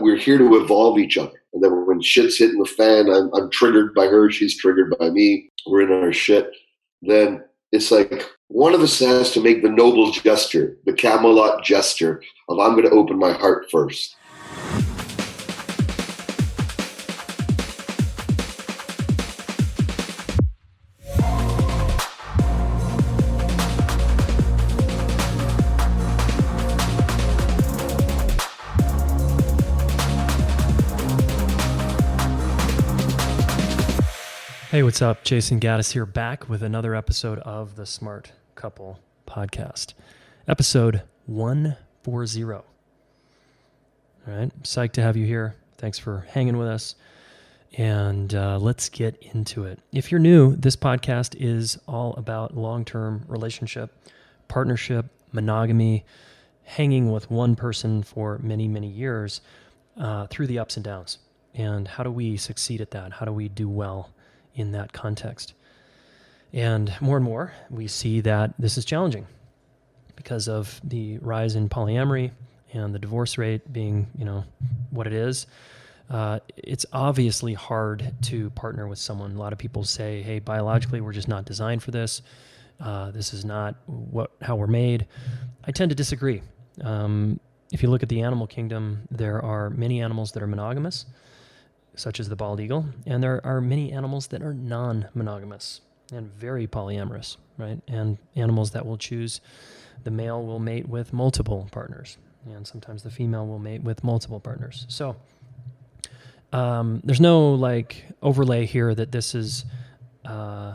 we're here to evolve each other. And then when shit's hitting the fan, I'm triggered by her, she's triggered by me, we're in our shit. Then it's like one of us has to make the noble gesture, the Camelot gesture of I'm going to open my heart first. Hey, what's up? Jason Gaddis here, back with another episode of the Smart Couple Podcast. Episode 140. All right, psyched to have you here. Thanks for hanging with us. And let's get into it. If you're new, this podcast is all about long-term relationship, partnership, monogamy, hanging with one person for many, many years through the ups and downs. And how do we succeed at that? How do we do well in that context? And more, we see that this is challenging because of the rise in polyamory and the divorce rate being, what it is. It's obviously hard to partner with someone. A lot of people say, hey, biologically, we're just not designed for this. This is not how we're made. I tend to disagree. If you look at the animal kingdom, there are many animals that are monogamous, such as the bald eagle, and there are many animals that are non-monogamous and very polyamorous, right? And animals that will choose, the male will mate with multiple partners, and sometimes the female will mate with multiple partners. So there's no overlay here that this is, I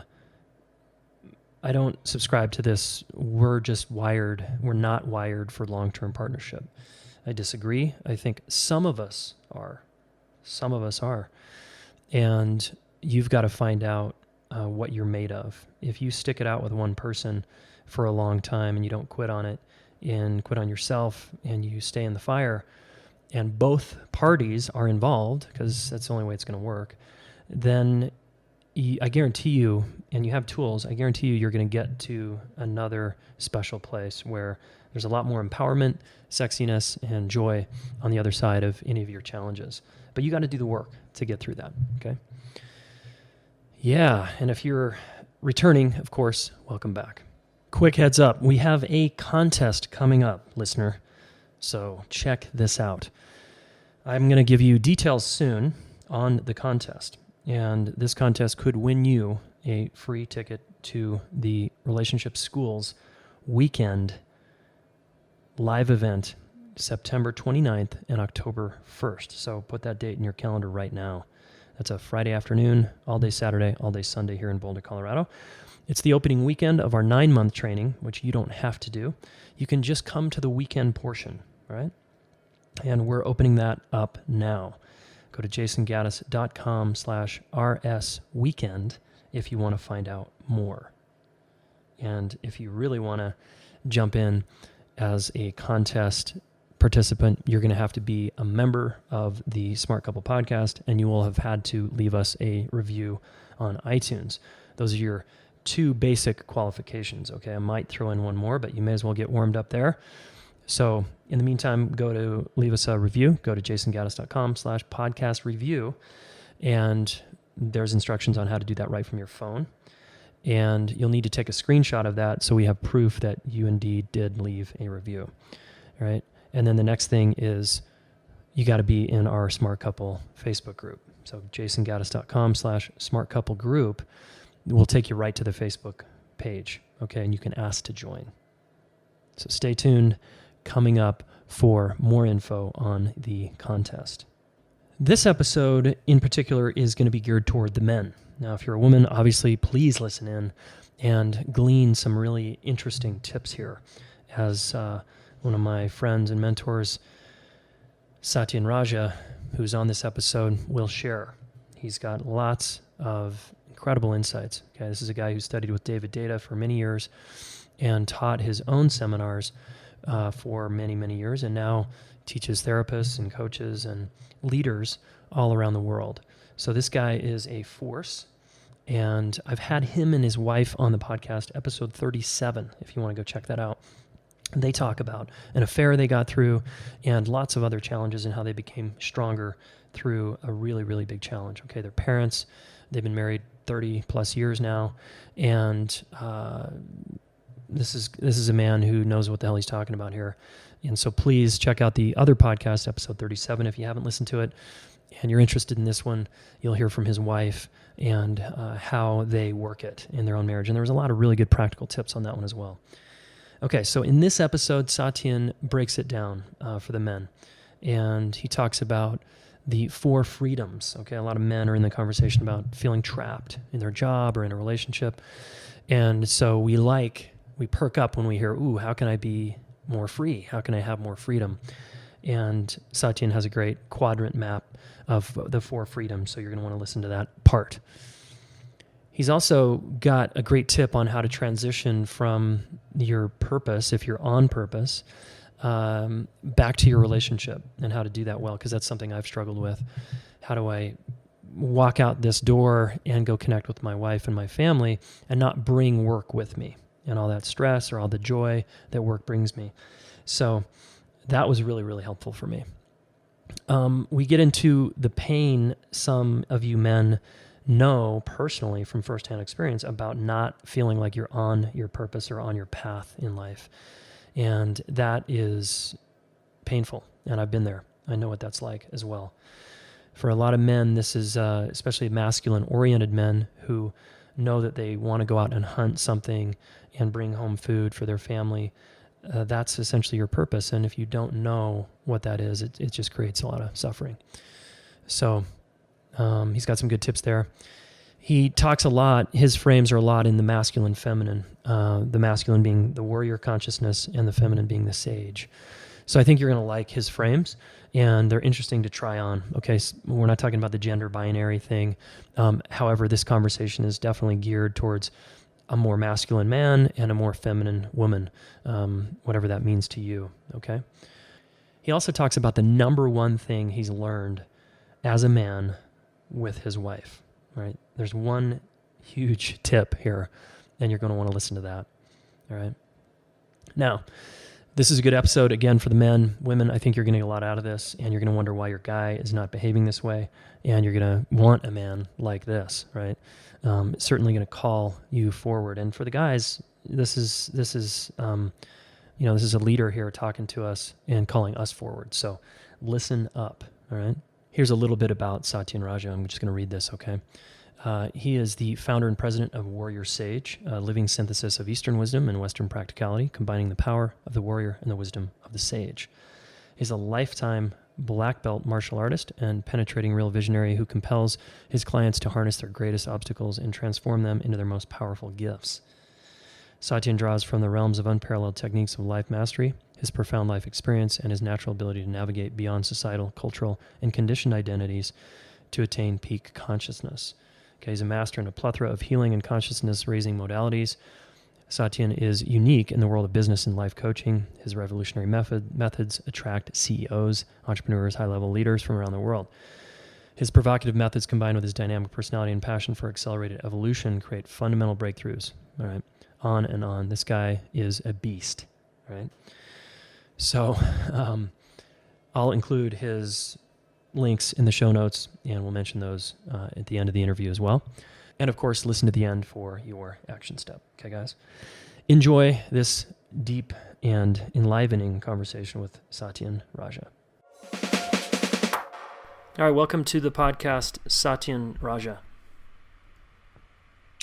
don't subscribe to this, we're not wired for long-term partnership. I disagree. I think some of us are. And you've got to find out what you're made of. If you stick it out with one person for a long time and you don't quit on it and quit on yourself and you stay in the fire and both parties are involved, because that's the only way it's going to work, then I guarantee you, and you have tools, I guarantee you're going to get to another special place where there's a lot more empowerment, sexiness, and joy on the other side of any of your challenges. But you got to do the work to get through that, okay? Yeah, and if you're returning, of course, welcome back. Quick heads up, we have a contest coming up, listener, so check this out. I'm going to give you details soon on the contest, and this contest could win you a free ticket to the Relationship Schools weekend live event, September 29th and October 1st. So put that date in your calendar right now. That's a Friday afternoon, all day Saturday, all day Sunday here in Boulder, Colorado. It's the opening weekend of our 9-month training, which you don't have to do. You can just come to the weekend portion, right? And we're opening that up now. Go to jasongaddis.com/rsweekend if you want to find out more. And if you really want to jump in as a contest participant, you're going to have to be a member of the Smart Couple Podcast, and you will have had to leave us a review on iTunes. Those are your two basic qualifications, okay? I might throw in one more, but you may as well get warmed up there. So in the meantime, leave us a review. Go to jasongaddis.com/podcast review, and there's instructions on how to do that right from your phone. And you'll need to take a screenshot of that so we have proof that you indeed did leave a review, all right? And then the next thing is you got to be in our Smart Couple Facebook group. So jasongaddis.com/Smart Couple group will take you right to the Facebook page, okay? And you can ask to join. So stay tuned, coming up for more info on the contest. This episode in particular is going to be geared toward the men. Now, if you're a woman, obviously, please listen in and glean some really interesting tips here. As one of my friends and mentors, Satyen who's on this episode, will share. He's got lots of incredible insights. Okay, this is a guy who studied with David Data for many years and taught his own seminars for many, many years, and now teaches therapists and coaches and leaders all around the world. So this guy is a force, and I've had him and his wife on the podcast, episode 37, if you want to go check that out. They talk about an affair they got through and lots of other challenges and how they became stronger through a really, really big challenge. Okay, their parents, they've been married 30 plus years now, and this is a man who knows what the hell he's talking about here. And so please check out the other podcast, episode 37, if you haven't listened to it and you're interested in this one. You'll hear from his wife and how they work it in their own marriage. And there was a lot of really good practical tips on that one as well. Okay, so in this episode, Satyen breaks it down for the men, and he talks about the 4 freedoms. Okay, a lot of men are in the conversation about feeling trapped in their job or in a relationship, and so we perk up when we hear, ooh, how can I be more free? How can I have more freedom? And Satyen has a great quadrant map of the 4 freedoms, so you're going to want to listen to that part. He's also got a great tip on how to transition from your purpose, if you're on purpose, back to your relationship, and how to do that well, because that's something I've struggled with. How do I walk out this door and go connect with my wife and my family and not bring work with me and all that stress or all the joy that work brings me? So that was really, really helpful for me. We get into the pain some of you men know personally from firsthand experience about not feeling like you're on your purpose or on your path in life. And that is painful. And I've been there. I know what that's like as well. For a lot of men, this is especially masculine-oriented men who know that they want to go out and hunt something and bring home food for their family. That's essentially your purpose. And if you don't know what that is, it just creates a lot of suffering. So he's got some good tips there. He talks a lot, his frames are a lot in the masculine, feminine, the masculine being the warrior consciousness and the feminine being the sage. So I think you're going to like his frames, and they're interesting to try on. Okay, so we're not talking about the gender binary thing. However, this conversation is definitely geared towards a more masculine man and a more feminine woman, whatever that means to you, okay? He also talks about the number one thing he's learned as a man with his wife, right? There's one huge tip here, and you're going to want to listen to that, all right? Now, this is a good episode, again, for the men. Women, I think you're getting a lot out of this, and you're going to wonder why your guy is not behaving this way, and you're going to want a man like this, right? It's certainly going to call you forward. And for the guys, this is a leader here talking to us and calling us forward. So listen up, all right? Here's a little bit about Satyen Raja. I'm just going to read this, okay? He is the founder and president of Warrior Sage, a living synthesis of Eastern wisdom and Western practicality, combining the power of the warrior and the wisdom of the sage. He's a lifetime black belt martial artist and penetrating real visionary who compels his clients to harness their greatest obstacles and transform them into their most powerful gifts. Satyen draws from the realms of unparalleled techniques of life mastery, his profound life experience, and his natural ability to navigate beyond societal, cultural, and conditioned identities to attain peak consciousness. Okay, he's a master in a plethora of healing and consciousness-raising modalities. Satyen is unique in the world of business and life coaching. His revolutionary methods attract CEOs, entrepreneurs, high-level leaders from around the world. His provocative methods combined with his dynamic personality and passion for accelerated evolution create fundamental breakthroughs. All right, on and on. This guy is a beast, right? So I'll include his links in the show notes, and we'll mention those at the end of the interview as well. And of course, listen to the end for your action step. Okay, guys? Enjoy this deep and enlivening conversation with Satyen Raja. All right, welcome to the podcast, Satyen Raja.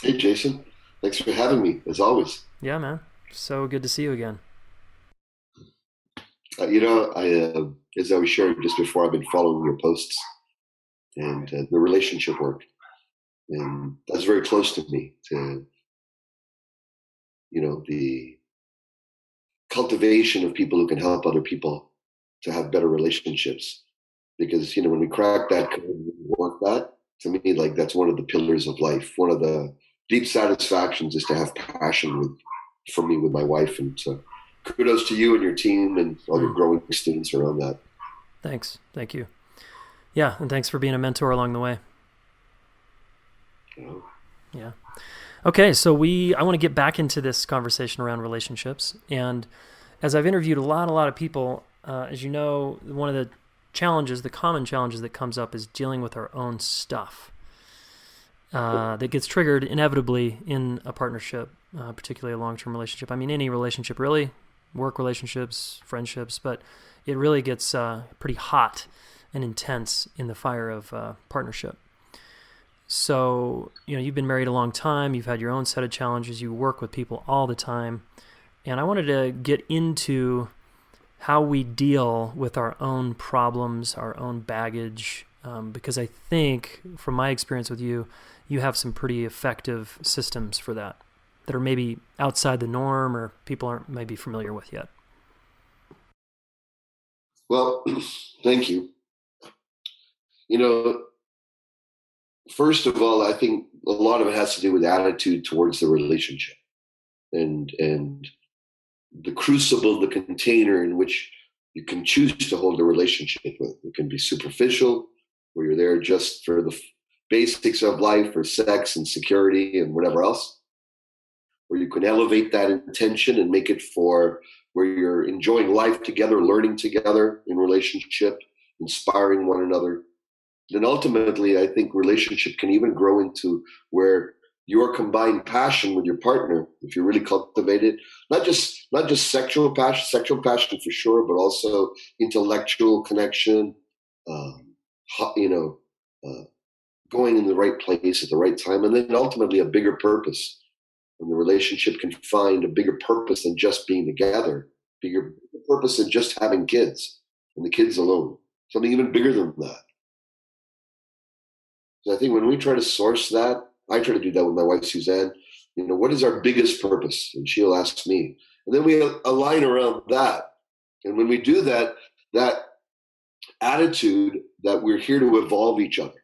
Hey, Jason. Thanks for having me, as always. Yeah, man. So good to see you again. As I was sharing just before, I've been following your posts and the relationship work. And that's very close to me, to, the cultivation of people who can help other people to have better relationships. Because, when we crack that code and work that, to me, like, that's one of the pillars of life. One of the deep satisfactions is to have passion for me with my wife. And so kudos to you and your team and all your growing students around that. Thanks. Thank you. Yeah. And thanks for being a mentor along the way. Yeah. Okay. So I want to get back into this conversation around relationships. And as I've interviewed a lot of people, as you know, one of the challenges, the common challenges that comes up is dealing with our own stuff that gets triggered inevitably in a partnership, particularly a long-term relationship. I mean, any relationship really, work relationships, friendships, but it really gets pretty hot and intense in the fire of partnership. So, you've been married a long time, you've had your own set of challenges, you work with people all the time, and I wanted to get into how we deal with our own problems, our own baggage, because I think, from my experience with you, you have some pretty effective systems for that are maybe outside the norm or people aren't maybe familiar with yet. Well, thank you. You know, first of all, I think a lot of it has to do with attitude towards the relationship and the crucible, the container in which you can choose to hold a relationship with. It can be superficial, where you're there just for the basics of life, for sex and security and whatever else, or you can elevate that intention and make it for where you're enjoying life together, learning together in relationship, inspiring one another. Then ultimately, I think relationship can even grow into where your combined passion with your partner, if you really cultivate it, not just sexual passion for sure, but also intellectual connection, um, you know, uh, going in the right place at the right time, and then ultimately a bigger purpose. And the relationship can find a bigger purpose than just being together, bigger purpose than just having kids and the kids alone, something even bigger than that. So I think when we try to source that, I try to do that with my wife, Suzanne. What is our biggest purpose? And she'll ask me. And then we align around that. And when we do that, that attitude that we're here to evolve each other,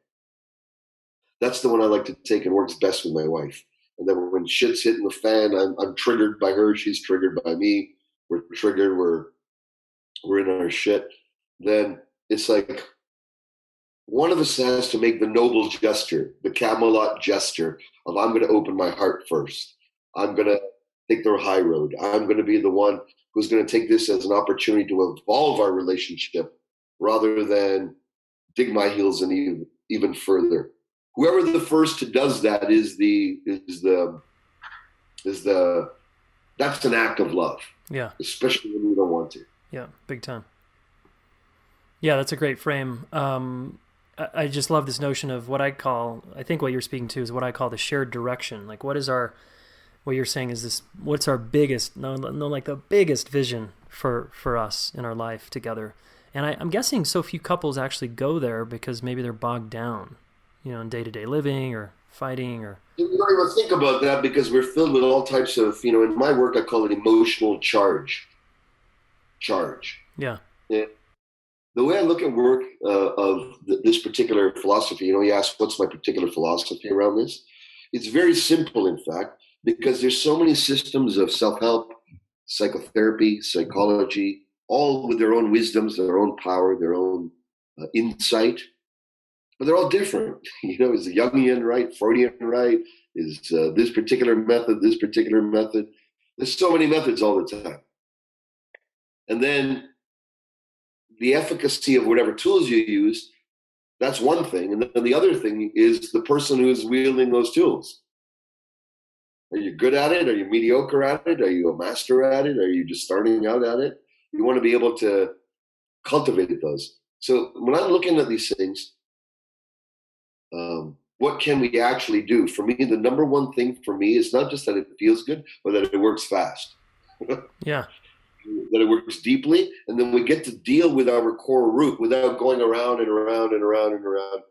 that's the one I like to take and works best with my wife. And then when shit's hitting the fan, I'm triggered by her. She's triggered by me. We're triggered. We're in our shit. Then it's like one of us has to make the noble gesture, the Camelot gesture of I'm going to open my heart first. I'm going to take the high road. I'm going to be the one who's going to take this as an opportunity to evolve our relationship rather than dig my heels in even further. Whoever the first who does that is that's an act of love. Yeah. Especially when you don't want to. Yeah, big time. Yeah, that's a great frame. I just love this notion of I think what you're speaking to is what I call the shared direction. Like, what you're saying is this, what's our biggest, like the biggest vision for us in our life together. And I'm guessing so few couples actually go there because maybe they're bogged down, in day-to-day living or fighting or. You don't even think about that because we're filled with all types of, in my work, I call it emotional charge. Yeah. Yeah. The way I look at work of this particular philosophy, you ask, what's my particular philosophy around this? It's very simple, in fact, because there's so many systems of self-help, psychotherapy, psychology, all with their own wisdoms, their own power, their own insight, but they're all different. Is the Jungian right, Freudian right? Is this particular method, this particular method? There's so many methods all the time. And then the efficacy of whatever tools you use, that's one thing. And then the other thing is the person who's wielding those tools. Are you good at it? Are you mediocre at it? Are you a master at it? Are you just starting out at it? You want to be able to cultivate those. So when I'm looking at these things, what can we actually do? For me, the number one thing for me is not just that it feels good, but that it works fast. Yeah. That it works deeply, and then we get to deal with our core root without going around and around and around and around.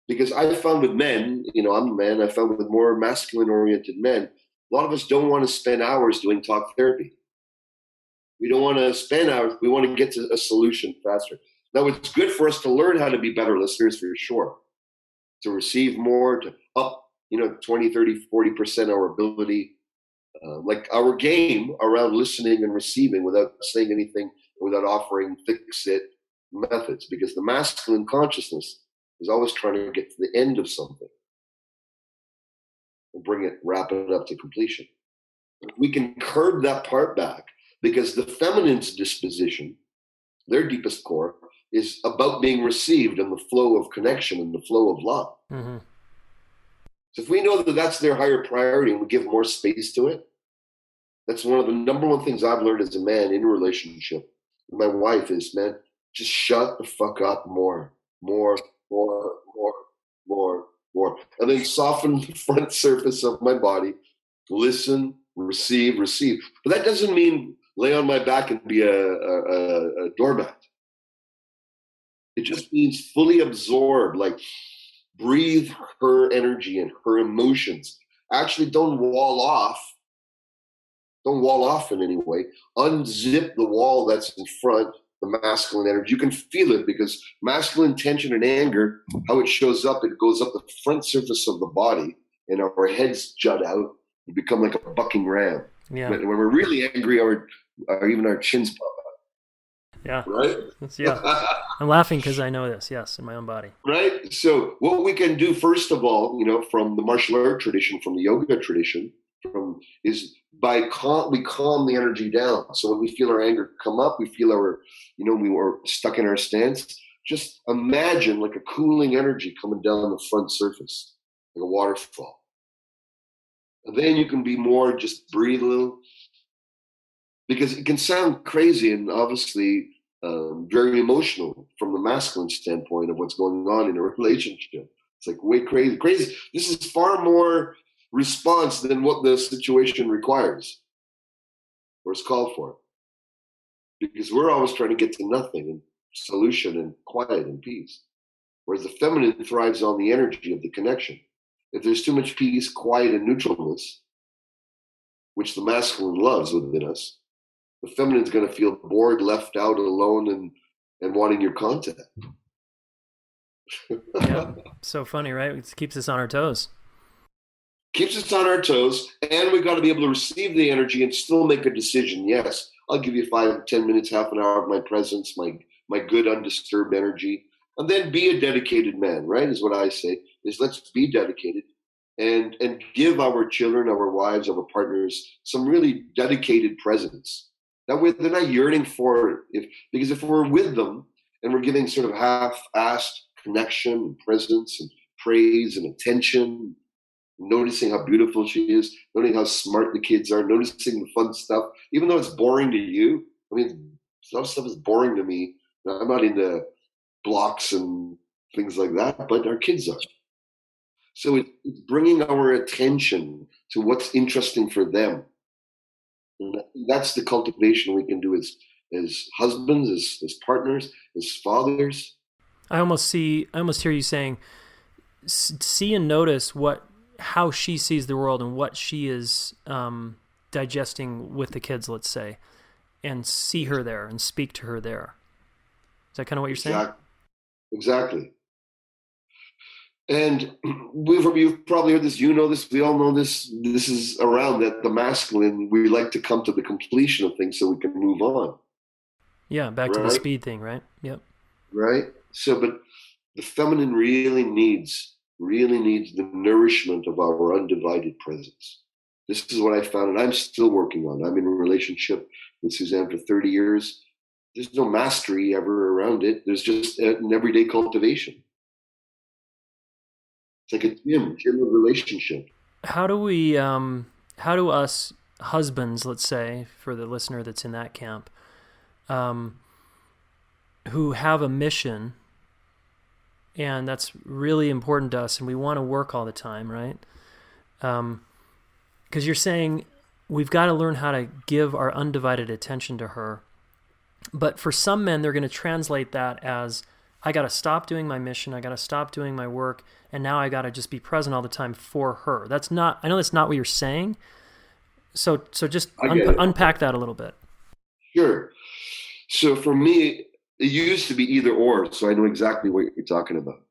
Because I found with men, I'm a man, I found with more masculine-oriented men, a lot of us don't want to spend hours doing talk therapy. We don't want to spend hours. We want to get to a solution faster. Now, it's good for us to learn how to be better listeners for sure, to receive more, to up, 20, 30, 40% our ability. Like our game around listening and receiving without saying anything, without offering fix-it methods, because the masculine consciousness is always trying to get to the end of something and wrap it up to completion. We can curb that part back. because the feminine's disposition, their deepest core, is about being received and the flow of connection and the flow of love. Mm-hmm. So if we know that that's their higher priority and we give more space to it, that's one of the number one things I've learned as a man in a relationship with my wife is, man, just shut the fuck up more, more, more, more, more, more. And then soften the front surface of my body, listen, receive, receive. But that doesn't mean lay on my back and be a doormat. It just means fully absorb, like breathe her energy and her emotions. Actually, don't wall off. Don't wall off in any way. Unzip the wall that's in front, the masculine energy. You can feel it because masculine tension and anger, how it shows up, it goes up the front surface of the body and our heads jut out. We become like a bucking ram. Yeah. When we're really angry, even our chins pop out. Yeah. Right? Yeah. I'm laughing because I know this, yes, in my own body. Right? So what we can do, first of all, from the martial art tradition, from the yoga tradition, is we calm the energy down. So when we feel our anger come up, we feel we were stuck in our stance. Just imagine like a cooling energy coming down the front surface, like a waterfall. And then you can be more, just breathe a little. Because it can sound crazy and obviously very emotional from the masculine standpoint of what's going on in a relationship. It's like way crazy. Crazy. This is far more response than what the situation requires or is called for. Because we're always trying to get to nothing and solution and quiet and peace. Whereas the feminine thrives on the energy of the connection. If there's too much peace, quiet, and neutralness, which the masculine loves within us, the feminine's going to feel bored, left out, alone, and wanting your contact. Yeah, so funny, right? It keeps us on our toes. Keeps us on our toes, and we got to be able to receive the energy and still make a decision. Yes, I'll give you 5, 10 minutes, half an hour of my presence, my good undisturbed energy, and then be a dedicated man. Right, is what I say. Is let's be dedicated and give our children, our wives, our partners some really dedicated presence. That way, they're not yearning for it. Because if we're with them and we're giving sort of half-assed connection and presence and praise and attention, noticing how beautiful she is, noticing how smart the kids are, noticing the fun stuff, even though it's boring to you. I mean, some stuff is boring to me. I'm not into blocks and things like that, but our kids are. So it's bringing our attention to what's interesting for them. And that's the cultivation we can do as husbands, as partners, as fathers. I almost hear you saying, see and notice how she sees the world and what she is digesting with the kids, let's say, and see her there and speak to her there. Is that kind of what you're saying? Exactly. And you've probably heard this, this, we all know this. This is around that the masculine, we like to come to the completion of things so we can move on. Yeah, back to the speed thing, right? Yep. Right? So, but the feminine really needs the nourishment of our undivided presence. This is what I found, and I'm still working on. I'm in a relationship with Suzanne for 30 years. There's no mastery ever around it. There's just an everyday cultivation. It's like a gym of relationship. How do us husbands, let's say, for the listener that's in that camp, who have a mission, and that's really important to us, and we want to work all the time, right? Because you're saying we've got to learn how to give our undivided attention to her. But for some men, they're going to translate that as, I got to stop doing my mission, I got to stop doing my work, and now I got to just be present all the time for her. I know that's not what you're saying. So just unpack that a little bit. Sure. So for me, it used to be either or, so I know exactly what you're talking about.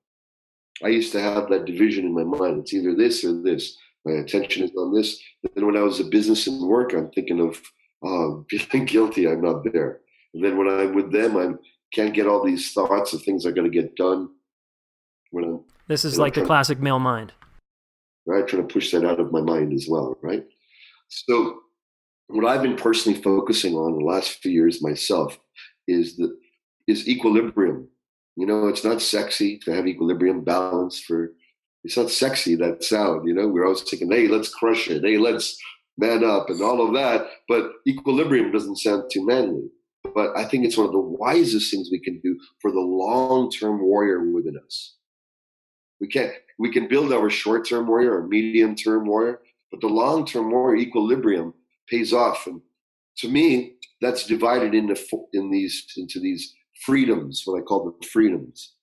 I used to have that division in my mind. It's either this or this. My attention is on this. And then when I was in business and work, I'm thinking of, feeling guilty, I'm not there. And then when I'm with them, I can't get all these thoughts of things I got to get done. This is like the classic male mind. Right, trying to push that out of my mind as well, right? So what I've been personally focusing on the last few years myself is equilibrium. It's not sexy to have equilibrium, balance. It's not sexy, that sound. We're always thinking, hey, let's crush it, hey, let's man up and all of that. But equilibrium doesn't sound too manly. But I think it's one of the wisest things we can do for the long-term warrior within us. We can build our short-term warrior, our medium-term warrior, but the long-term warrior equilibrium pays off. And to me, that's divided into these freedoms, what I call the freedoms.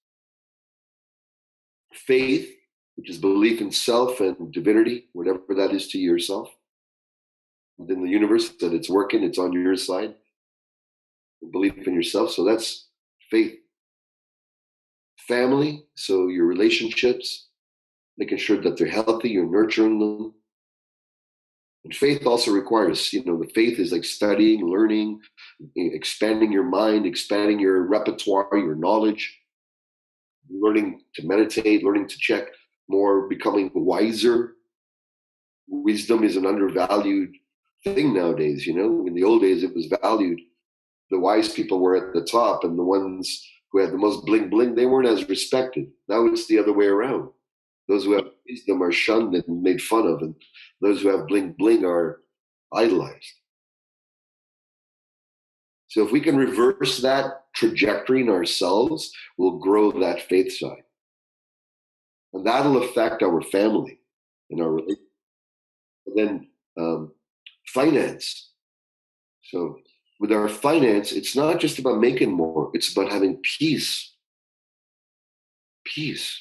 Faith, which is belief in self and divinity, whatever that is to yourself, within the universe, that it's working, it's on your side. Belief in yourself, so that's faith. Family, so your relationships, making sure that they're healthy, you're nurturing them. And faith also requires, the faith is like studying, learning, expanding your mind, expanding your repertoire, your knowledge, learning to meditate, learning to check more, becoming wiser. Wisdom is an undervalued thing nowadays. In the old days, it was valued. The wise people were at the top, and the ones who had the most bling bling, they weren't as respected. Now it's the other way around. Those who have wisdom are shunned and made fun of, and those who have bling bling are idolized. So if we can reverse that trajectory in ourselves, we'll grow that faith side. And that'll affect our family and our relationship. And then finance. So with our finance, it's not just about making more, it's about having peace. Peace.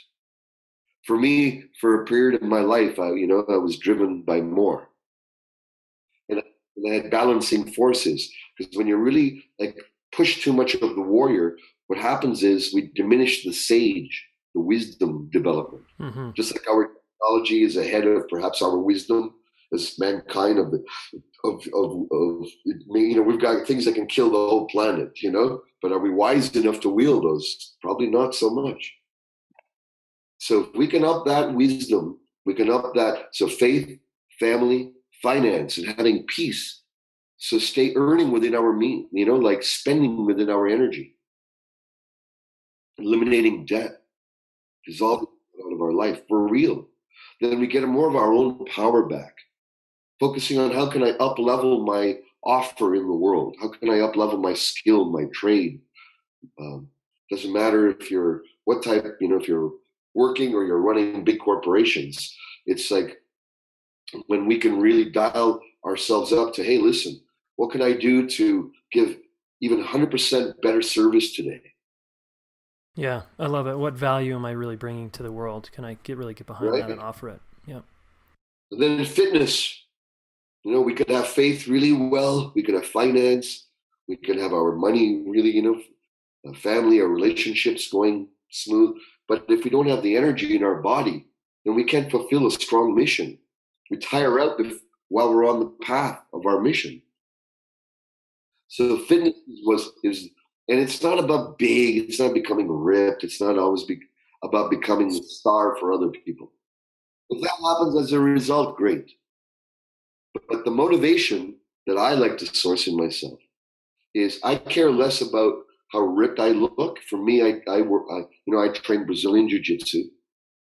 For me, for a period of my life, I was driven by more. And I had balancing forces. Because when you really push too much of the warrior, what happens is we diminish the sage, the wisdom development. Mm-hmm. Just like our technology is ahead of perhaps our wisdom as mankind we've got things that can kill the whole planet, but are we wise enough to wield those? Probably not so much. So if we can up that wisdom, we can up that. So faith, family, finance, and having peace. So stay earning within our means, spending within our energy, eliminating debt, dissolving out of our life for real. Then we get more of our own power back. Focusing on how can I up-level my offer in the world? How can I up-level my skill, my trade? Doesn't matter what type, if you're working or you're running big corporations. It's like when we can really dial ourselves up to, hey, listen, what can I do to give even 100% better service today? Yeah, I love it. What value am I really bringing to the world? Can I really get behind that and offer it? Yeah. And then in fitness, we could have faith really well. We could have finance. We could have our money really, a family, our relationships going smooth. But if we don't have the energy in our body, then we can't fulfill a strong mission. We tire out while we're on the path of our mission. So fitness is, and it's not about big. It's not becoming ripped. It's not always about becoming the star for other people. If that happens as a result, great. But the motivation that I like to source in myself is I care less about how ripped I look. For me, I train Brazilian Jiu-Jitsu,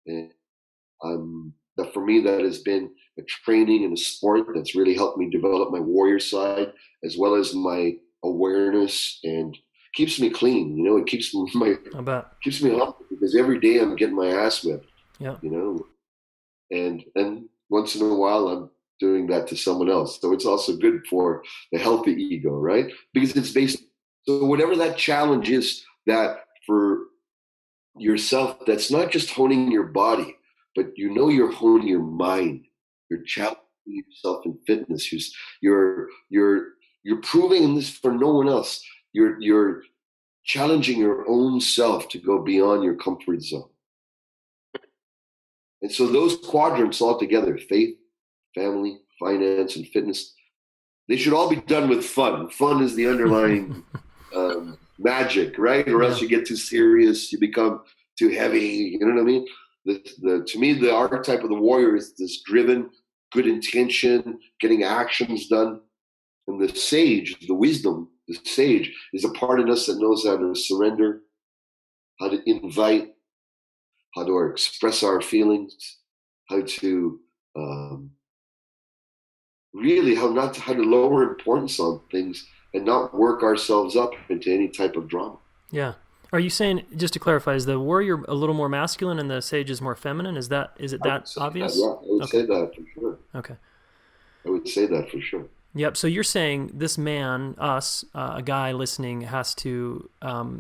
and that for me that has been a training and a sport that's really helped me develop my warrior side as well as my awareness, and keeps me clean. It keeps me humble because every day I'm getting my ass whipped. Yeah. And once in a while I'm doing that to someone else. So it's also good for the healthy ego, right? Because it's based, so whatever that challenge is that for yourself, that's not just honing your body, but you're honing your mind. You're challenging yourself in fitness. You're proving this for no one else. You're challenging your own self to go beyond your comfort zone. And so those quadrants all together, faith, family, finance, and fitness, they should all be done with fun. Fun is the underlying magic, right? Or else you get too serious, you become too heavy. You know what I mean? To me, the archetype of the warrior is this driven, good intention, getting actions done. And the sage, the wisdom, the sage is a part of us that knows how to surrender, how to invite, how to express our feelings, how to really how to lower importance on things and not work ourselves up into any type of drama. Yeah. Are you saying, just to clarify, is the warrior a little more masculine and the sage is more feminine? Is it that obvious? That, yeah, I would say that for sure. Okay. I would say that for sure. Yep. So you're saying this man, us, a guy listening, has to,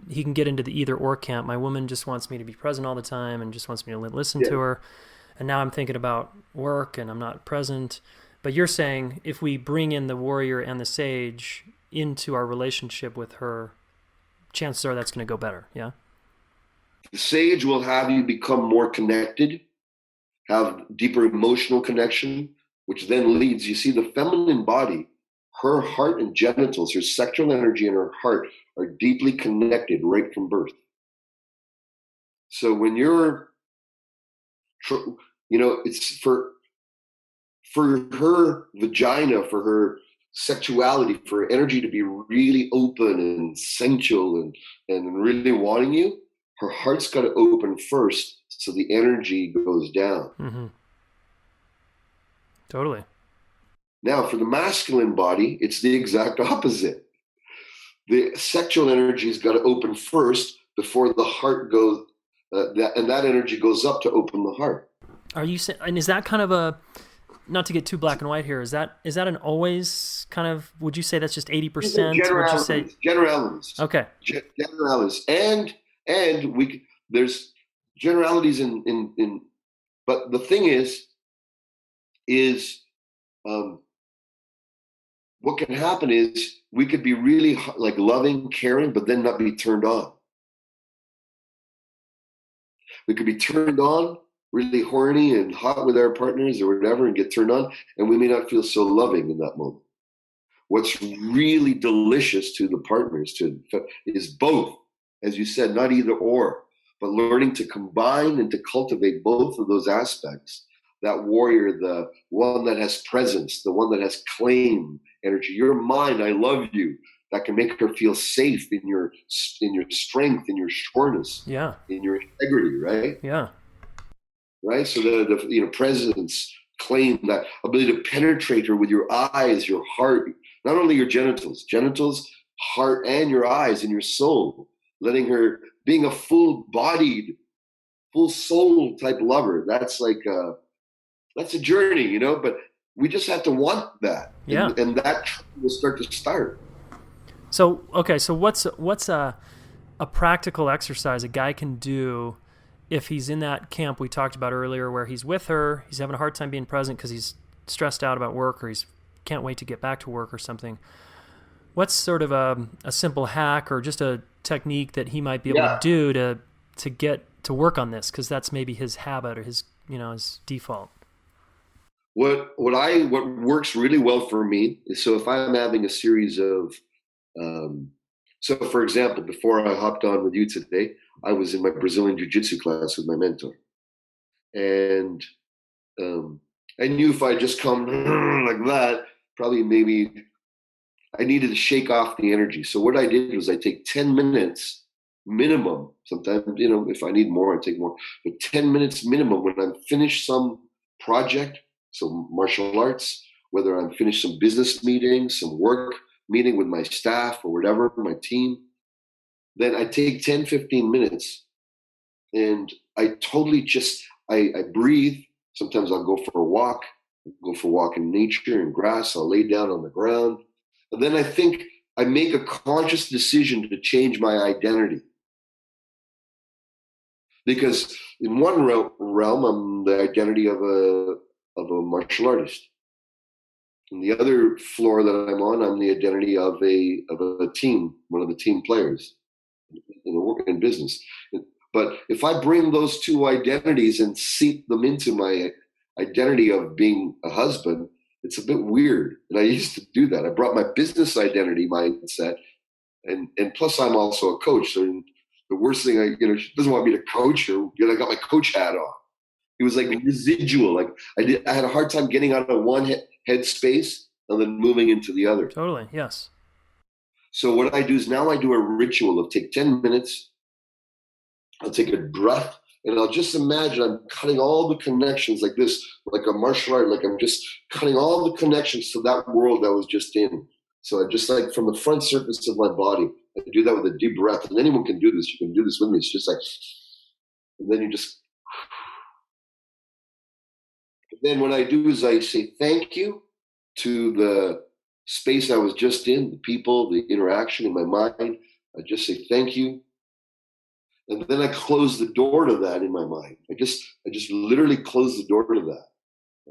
he can get into the either or camp. My woman just wants me to be present all the time and just wants me to listen to her. And now I'm thinking about work and I'm not present. But you're saying if we bring in the warrior and the sage into our relationship with her, chances are that's going to go better. Yeah. The sage will have you become more connected, have deeper emotional connection, which then leads, you see, the feminine body, her heart and genitals, her sexual energy and her heart are deeply connected right from birth. So when you're, it's for her vagina, for her sexuality, for her energy to be really open and sensual and really wanting you, her heart's got to open first so the energy goes down. Mm-hmm. Totally. Now, for the masculine body, it's the exact opposite. The sexual energy's got to open first before the heart goes, and that energy goes up to open the heart. Are you saying, and is that kind of a, not to get too black and white here, is that an always kind of, would you say that's just 80%? Would you say generalities? Okay. Generalities, and there's generalities in, but the thing is what can happen is we could be really like loving, caring, but then not be turned on. We could be turned on, really horny and hot with our partners or whatever, and get turned on, and we may not feel so loving in that moment. What's really delicious to the partners is both, as you said, not either or, but learning to combine and to cultivate both of those aspects. That warrior, the one that has presence, the one that has claim energy. You're mine, I love you. That can make her feel safe in your strength, in your sureness, yeah, in your integrity, right? Yeah. Right. So the presence, claim, that ability to penetrate her with your eyes, your heart, not only your genitals, heart, and your eyes and your soul. Letting her being a full-bodied, full soul type lover. That's like that's a journey, but we just have to want that. Yeah. And that will start to start. So, okay. So what's a practical exercise a guy can do if he's in that camp we talked about earlier where he's with her, he's having a hard time being present because he's stressed out about work or he's can't wait to get back to work or something? What's sort of a simple hack or just a technique that he might be able to do to get to work on this? Because that's maybe his habit or his default. What works really well for me is, so if I'm having a series of, so for example, before I hopped on with you today, I was in my Brazilian Jiu-Jitsu class with my mentor. And I knew if I just come like that, probably maybe I needed to shake off the energy. So what I did was I take 10 minutes minimum. Sometimes, if I need more, I take more. But 10 minutes minimum when I'm finished some project, some martial arts, whether I'm finished some business meeting, some work meeting with my staff or whatever, my team, then I take 10, 15 minutes and I totally just, I breathe. Sometimes I'll go for a walk in nature and grass. I'll lay down on the ground. And then I make a conscious decision to change my identity. Because in one realm, I'm the identity of a martial artist. In the other floor that I'm on, I'm the identity of a team, one of the team players in business. But if I bring those two identities and seep them into my identity of being a husband, it's a bit weird. And I used to do that. I brought my business identity mindset, and plus I'm also a coach. So the worst thing she doesn't want me to coach her. I got my coach hat on. It was like residual. Like I had a hard time getting out of one head space and then moving into the other. Totally. Yes. So what I do is now I do a ritual of take 10 minutes. I'll take a breath and I'll just imagine I'm cutting all the connections like this, like a martial art, like I'm just cutting all the connections to that world I was just in. So I just like from the front surface of my body, I do that with a deep breath. And anyone can do this. You can do this with me. It's just like, and then you just, then what I do is I say thank you to the space I was just in, the people, the interaction in my mind. I just say thank you. And then I close the door to that in my mind. I just literally close the door to that.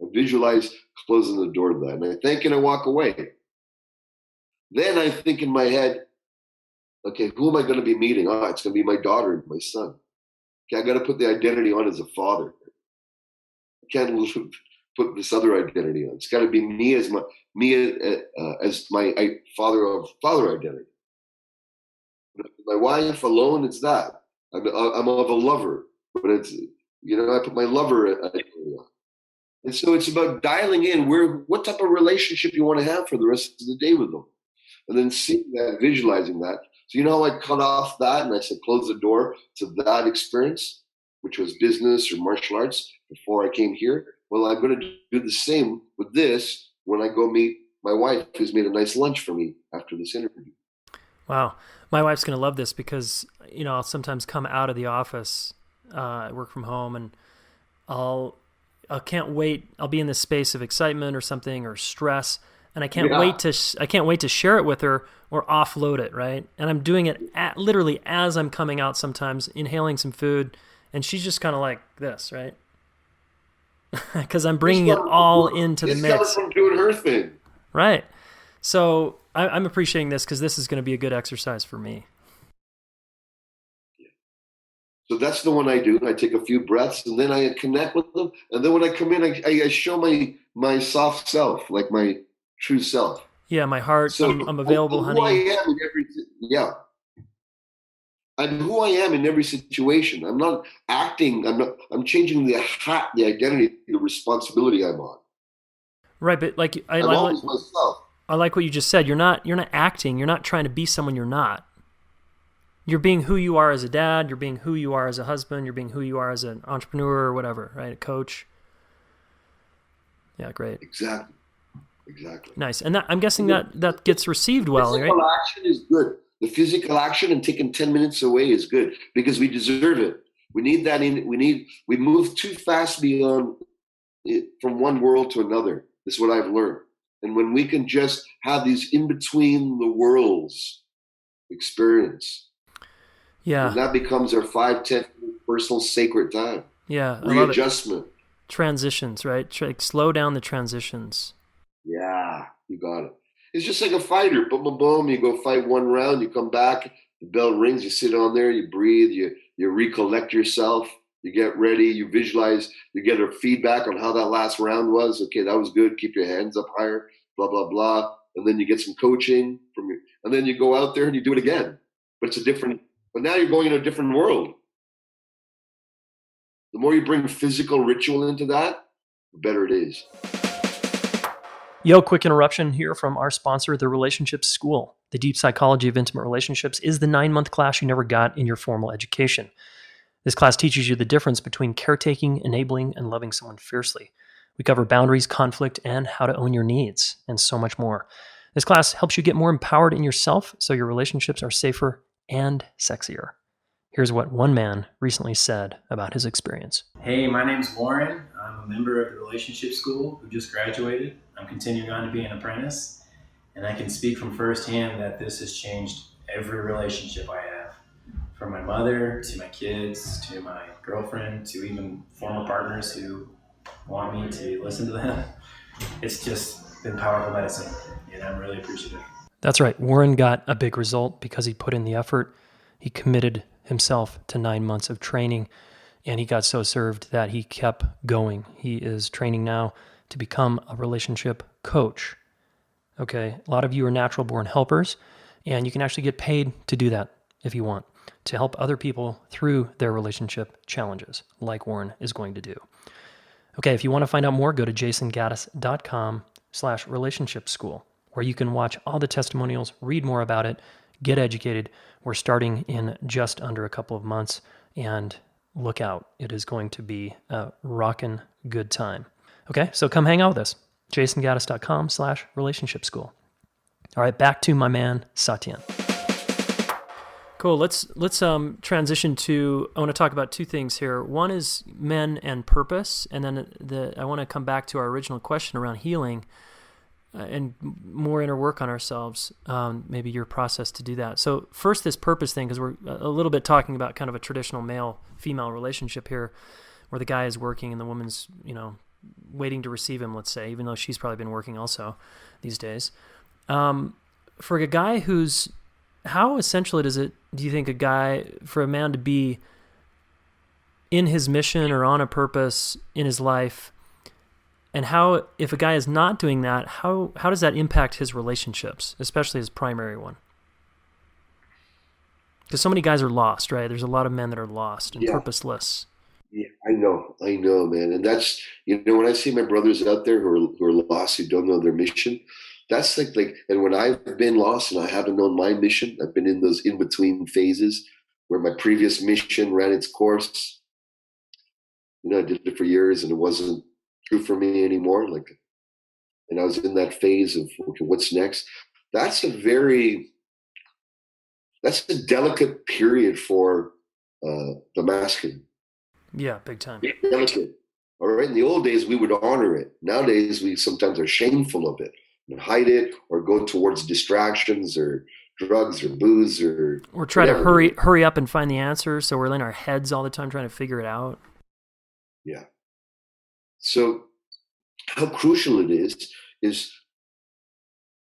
I visualize closing the door to that. And I thank and I walk away. Then I think in my head, okay, who am I going to be meeting? Oh, it's going to be my daughter and my son. Okay, I got to put the identity on as a father. I can't put this other identity on. It's got to be me as my father identity. My wife alone, it's that. I'm of a lover, but it's, I put my lover identity on. And so it's about dialing in what type of relationship you want to have for the rest of the day with them. And then seeing that, visualizing that. So how I cut off that and I said close the door to that experience, which was business or martial arts before I came here. Well, I'm going to do the same with this when I go meet my wife, who's made a nice lunch for me after this interview. Wow. My wife's going to love this because, I'll sometimes come out of the office, I work from home, and I can't wait. I'll be in this space of excitement or something or stress, and I can't wait to share it with her or offload it, right? And I'm doing it literally as I'm coming out sometimes, inhaling some food, and she's just kind of like this, right? Because I'm bringing it all into the mix. It's coming from doing her thing. Right. So I'm appreciating this because this is going to be a good exercise for me. So that's the one I do. I take a few breaths and then I connect with them. And then when I come in, I show my soft self, like my true self. Yeah, my heart. So I'm available, honey. I'm who I am in every situation. I'm not acting. I'm changing the identity, the responsibility I'm on. Right, but like I'm always myself. I like what you just said. You're not acting. You're not trying to be someone you're not. You're being who you are as a dad. You're being who you are as a husband. You're being who you are as an entrepreneur or whatever, right? A coach. Yeah, great. Exactly. Nice. And I'm guessing that gets received well, right? Physical action is good. The physical action and taking 10 minutes away is good because we deserve it. We need that we move too fast beyond it, from one world to another. This is what I've learned. And when we can just have these in between the worlds experience, and that becomes our 5-10 personal sacred time. Yeah, readjustment, transitions, right? Like slow down the transitions. Yeah, you got it. It's just like a fighter. Boom, boom, boom. You go fight one round. You come back. The bell rings. You sit on there. You breathe. You recollect yourself. You get ready. You visualize. You get a feedback on how that last round was. Okay, that was good. Keep your hands up higher. Blah blah blah. And then you get some coaching from you. And then you go out there and you do it again. But it's a different. But now you're going in a different world. The more you bring physical ritual into that, the better it is. Yo, quick interruption here from our sponsor, The Relationships School. The Deep Psychology of Intimate Relationships is the 9-month class you never got in your formal education. This class teaches you the difference between caretaking, enabling, and loving someone fiercely. We cover boundaries, conflict, and how to own your needs, and so much more. This class helps you get more empowered in yourself so your relationships are safer and sexier. Here's what one man recently said about his experience. Hey, my name's Warren. I'm a member of the Relationship School who just graduated. I'm continuing on to be an apprentice, and I can speak from firsthand that this has changed every relationship I have. From my mother, to my kids, to my girlfriend, to even former partners who want me to listen to them. It's just been powerful medicine, and I'm really appreciative. That's right. Warren got a big result because he put in the effort. He committed himself to 9 months of training, and he got so served that he kept going. He is training now to become a relationship coach. Okay, a lot of you are natural born helpers, and you can actually get paid to do that if you want, to help other people through their relationship challenges, like Warren is going to do. Okay, if you want to find out more, go to jasongaddis.com relationship school, where you can watch all the testimonials, read more about it, get educated. We're starting in just under a couple of months, and look out. It is going to be a rockin' good time. Okay, so come hang out with us. jasongaddis.com/relationship school. All right, back to my man, Satyen. Cool. Let's transition to, I want to talk about two things here. One is men and purpose, and then I want to come back to our original question around healing and more inner work on ourselves, maybe your process to do that. So first, this purpose thing, because we're a little bit talking about kind of a traditional male-female relationship here, where the guy is working and the woman's, waiting to receive him, let's say, even though she's probably been working also these days. For a guy how essential do you think for a man to be in his mission or on a purpose in his life? And how, if a guy is not doing that, how does that impact his relationships, especially his primary one? Because so many guys are lost, right? There's a lot of men that are lost and purposeless. Yeah, I know, man. And that's, when I see my brothers out there who are lost, who don't know their mission, that's like, and when I've been lost and I haven't known my mission, I've been in those in-between phases where my previous mission ran its course. I did it for years and it wasn't true for me anymore. And I was in that phase of, okay, what's next? That's a delicate period for the masculine. Yeah, big time. Delicate. All right. In the old days, we would honor it. Nowadays, we sometimes are shameful of it and hide it or go towards distractions or drugs or booze or try to hurry up and find the answer. So we're in our heads all the time trying to figure it out. Yeah. So how crucial it is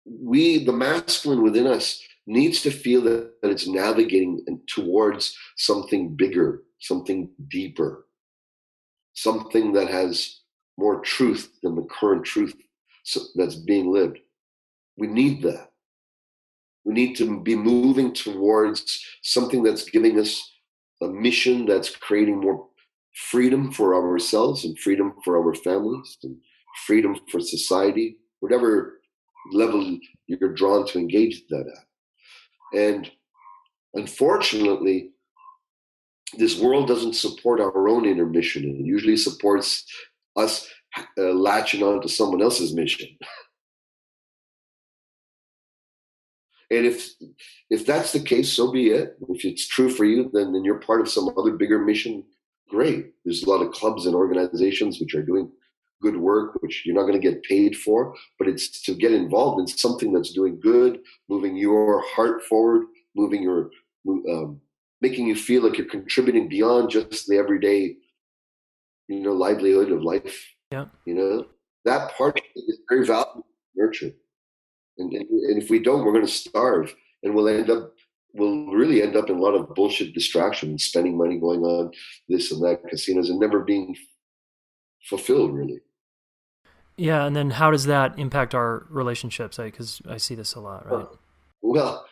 the masculine within us needs to feel that it's navigating towards something bigger, something deeper, something that has more truth than the current truth that's being lived. We need that. We need to be moving towards something that's giving us a mission that's creating more freedom for ourselves and freedom for our families and freedom for society, whatever level you're drawn to engage that at. And unfortunately, this world doesn't support our own inner mission. It usually supports us latching on to someone else's mission. And if that's the case, so be it. If it's true for you, then you're part of some other bigger mission. Great. There's a lot of clubs and organizations which are doing good work, which you're not going to get paid for, but it's to get involved in something that's doing good, moving your heart forward, making you feel like you're contributing beyond just the everyday, livelihood of life. Yeah. That part is very valuable to nurture. And if we don't, we're going to starve, and we'll really end up in a lot of bullshit distractions, spending money going on this and that, casinos, and never being fulfilled, really. Yeah, and then how does that impact our relationships? Because I see this a lot, right? Well,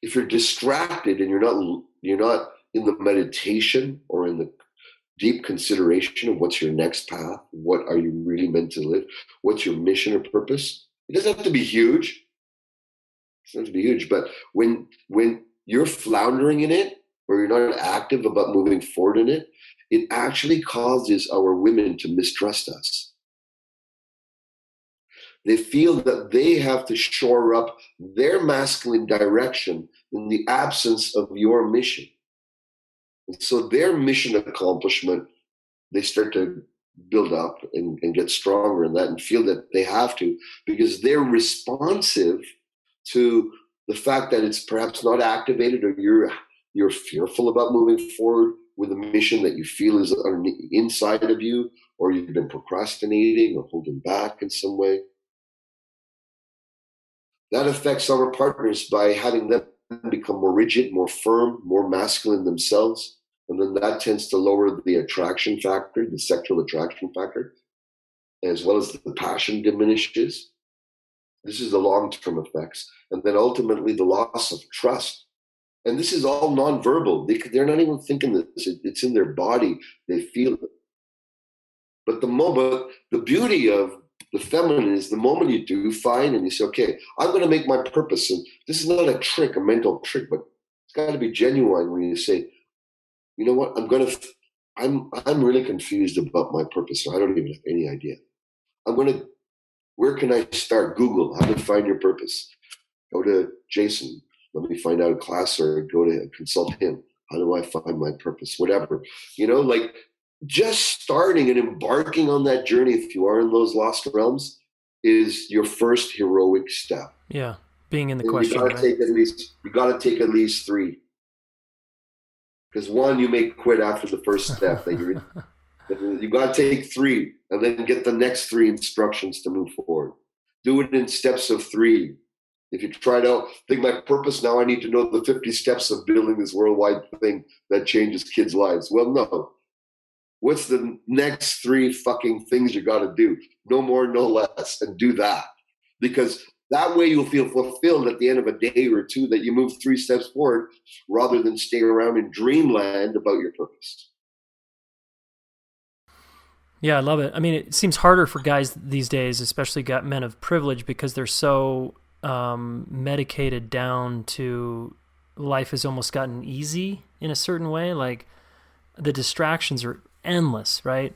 if you're distracted and you're not in the meditation or in the deep consideration of what's your next path, what are you really meant to live, what's your mission or purpose, it doesn't have to be huge. It doesn't have to be huge, but when you're floundering in it or you're not active about moving forward in it, it actually causes our women to mistrust us. They feel that they have to shore up their masculine direction in the absence of your mission. And so their mission accomplishment, they start to build up and get stronger in that and feel that they have to, because they're responsive to the fact that it's perhaps not activated, or you're fearful about moving forward with a mission that you feel is inside of you, or you've been procrastinating or holding back in some way. That affects our partners by having them become more rigid, more firm, more masculine themselves. And then that tends to lower the attraction factor, the sexual attraction factor, as well as the passion diminishes. This is the long-term effects. And then ultimately the loss of trust. And this is all nonverbal. They're not even thinking this. It's in their body. They feel it. But the beauty of the feminine is the moment you do find and you say, okay, I'm going to make my purpose. And this is not a trick, a mental trick, but it's got to be genuine when you say, you know what, I'm really confused about my purpose. So I don't even have any idea. Where can I start? Google, how to find your purpose. Go to Jason, let me find out a class, or go to consult him. How do I find my purpose? Whatever, like just starting and embarking on that journey, if you are in those lost realms, is your first heroic step. Yeah, being in the question. You got to take at least 3, because one you may quit after the first step that you're in. You got to take 3 and then get the next 3 instructions to move forward. Do it in steps of 3. If you try to think my purpose now, I need to know the 50 steps of building this worldwide thing that changes kids' lives. Well, no. What's the next 3 fucking things you got to do? No more, no less, and do that. Because that way you'll feel fulfilled at the end of a day or 2 that you move 3 steps forward rather than staying around in dreamland about your purpose. Yeah, I love it. I mean, it seems harder for guys these days, especially got men of privilege, because they're so medicated down to life has almost gotten easy in a certain way. Like the distractions are endless, right?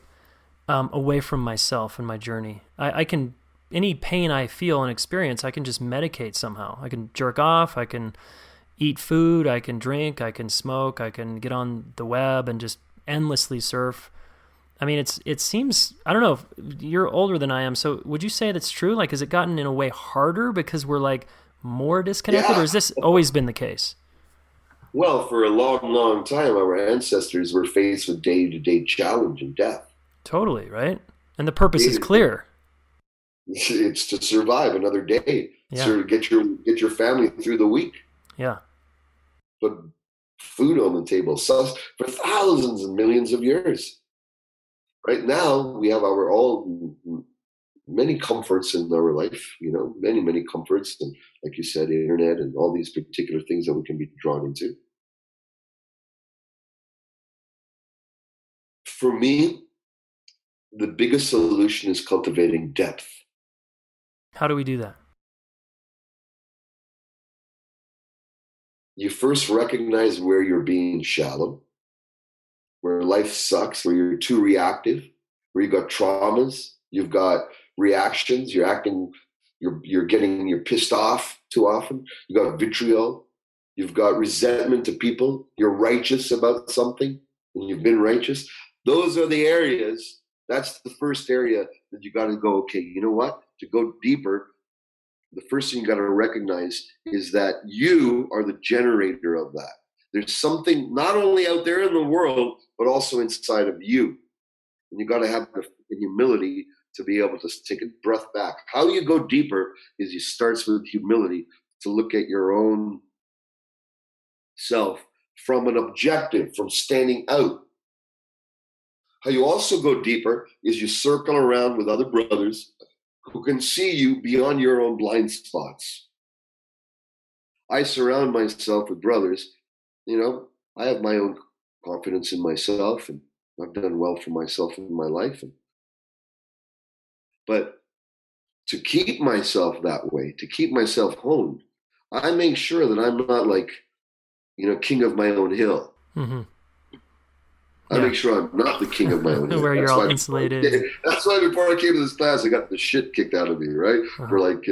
Away from myself and my journey. I can, any pain I feel and experience, I can just medicate somehow. I can jerk off, I can eat food, I can drink, I can smoke, I can get on the web and just endlessly surf. I mean, it seems, I don't know, if you're older than I am, so would you say that's true? Like, has it gotten in a way harder because we're like more disconnected, or has this always been the case? Well, for a long, long time, our ancestors were faced with day-to-day challenge and death. Totally, right? And the purpose is clear. It's to survive another day. Yeah. To get your family through the week. Yeah. Put food on the table for thousands and millions of years. Right now, we have many comforts in our life, many, many comforts. And like you said, the internet and all these particular things that we can be drawn into. For me, the biggest solution is cultivating depth. How do we do that? You first recognize where you're being shallow, where life sucks, where you're too reactive, where you've got traumas, you've got reactions, you're pissed off too often, you've got vitriol, you've got resentment to people, you're righteous about something, and you've been righteous. Those are the areas, that's the first area that you got to go, okay, you know what? To go deeper, the first thing you got to recognize is that you are the generator of that. There's something not only out there in the world, but also inside of you. And you got to have the humility to be able to take a breath back. How you go deeper is you start with humility to look at your own self from an objective, from standing out. How you also go deeper is you circle around with other brothers who can see you beyond your own blind spots. I surround myself with brothers. I have my own confidence in myself, and I've done well for myself in my life. But to keep myself that way, to keep myself honed, I make sure that I'm not like, king of my own hill. Mm-hmm. I make sure I'm not the king of my own hill. Where you're all insulated. That's why before I came to this class, I got the shit kicked out of me, right? Uh-huh. For like,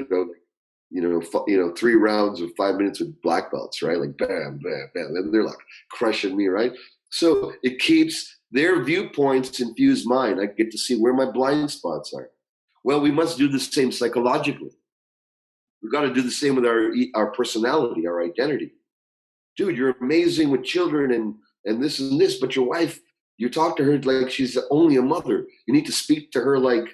3 rounds of 5 minutes with black belts, right? Like bam, bam, bam. And they're like crushing me, right? So it keeps their viewpoints infuse mine. I get to see where my blind spots are. Well, we must do the same psychologically. We've got to do the same with our personality, our identity. Dude, you're amazing with children and this and this, but your wife, you talk to her like she's only a mother. You need to speak to her like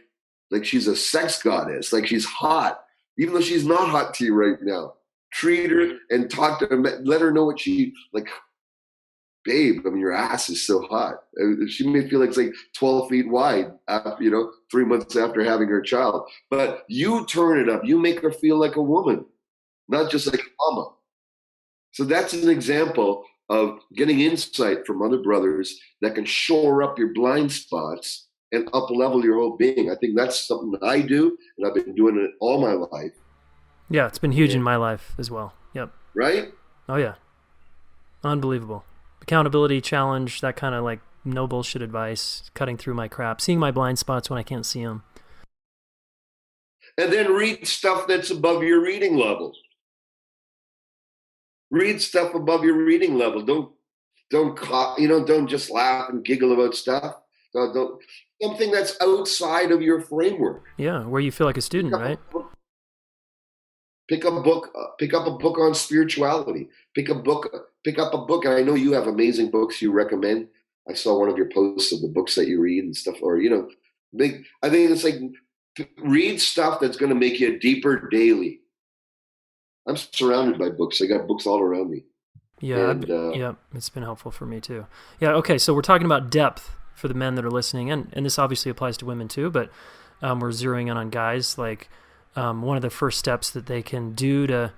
she's a sex goddess, like she's hot, even though she's not hot to you right now. Treat her and talk to her, let her know what she, like, babe, I mean, your ass is so hot. She may feel like it's like 12 feet wide, 3 months after having her child. But you turn it up. You make her feel like a woman, not just like a mama. So that's an example of getting insight from other brothers that can shore up your blind spots and up level your whole being. I think that's something that I do, and I've been doing it all my life. Yeah, it's been huge in my life as well. Yep. Right? Oh yeah. Unbelievable. Accountability, challenge, that kind of like no bullshit advice, cutting through my crap, seeing my blind spots when I can't see them. And then read stuff that's above your reading level. Read stuff above your reading level. Don't just laugh and giggle about stuff. Don't something that's outside of your framework. Yeah, where you feel like a student, right? Pick up a book. Pick up a book on spirituality. Pick up a book. And I know you have amazing books you recommend. I saw one of your posts of the books that you read and stuff. Or I think it's like read stuff that's going to make you deeper daily. I'm surrounded by books. I got books all around me. Yeah, it's been helpful for me too. Yeah, okay, so we're talking about depth for the men that are listening, and this obviously applies to women too, but we're zeroing in on guys. Like one of the first steps that they can do to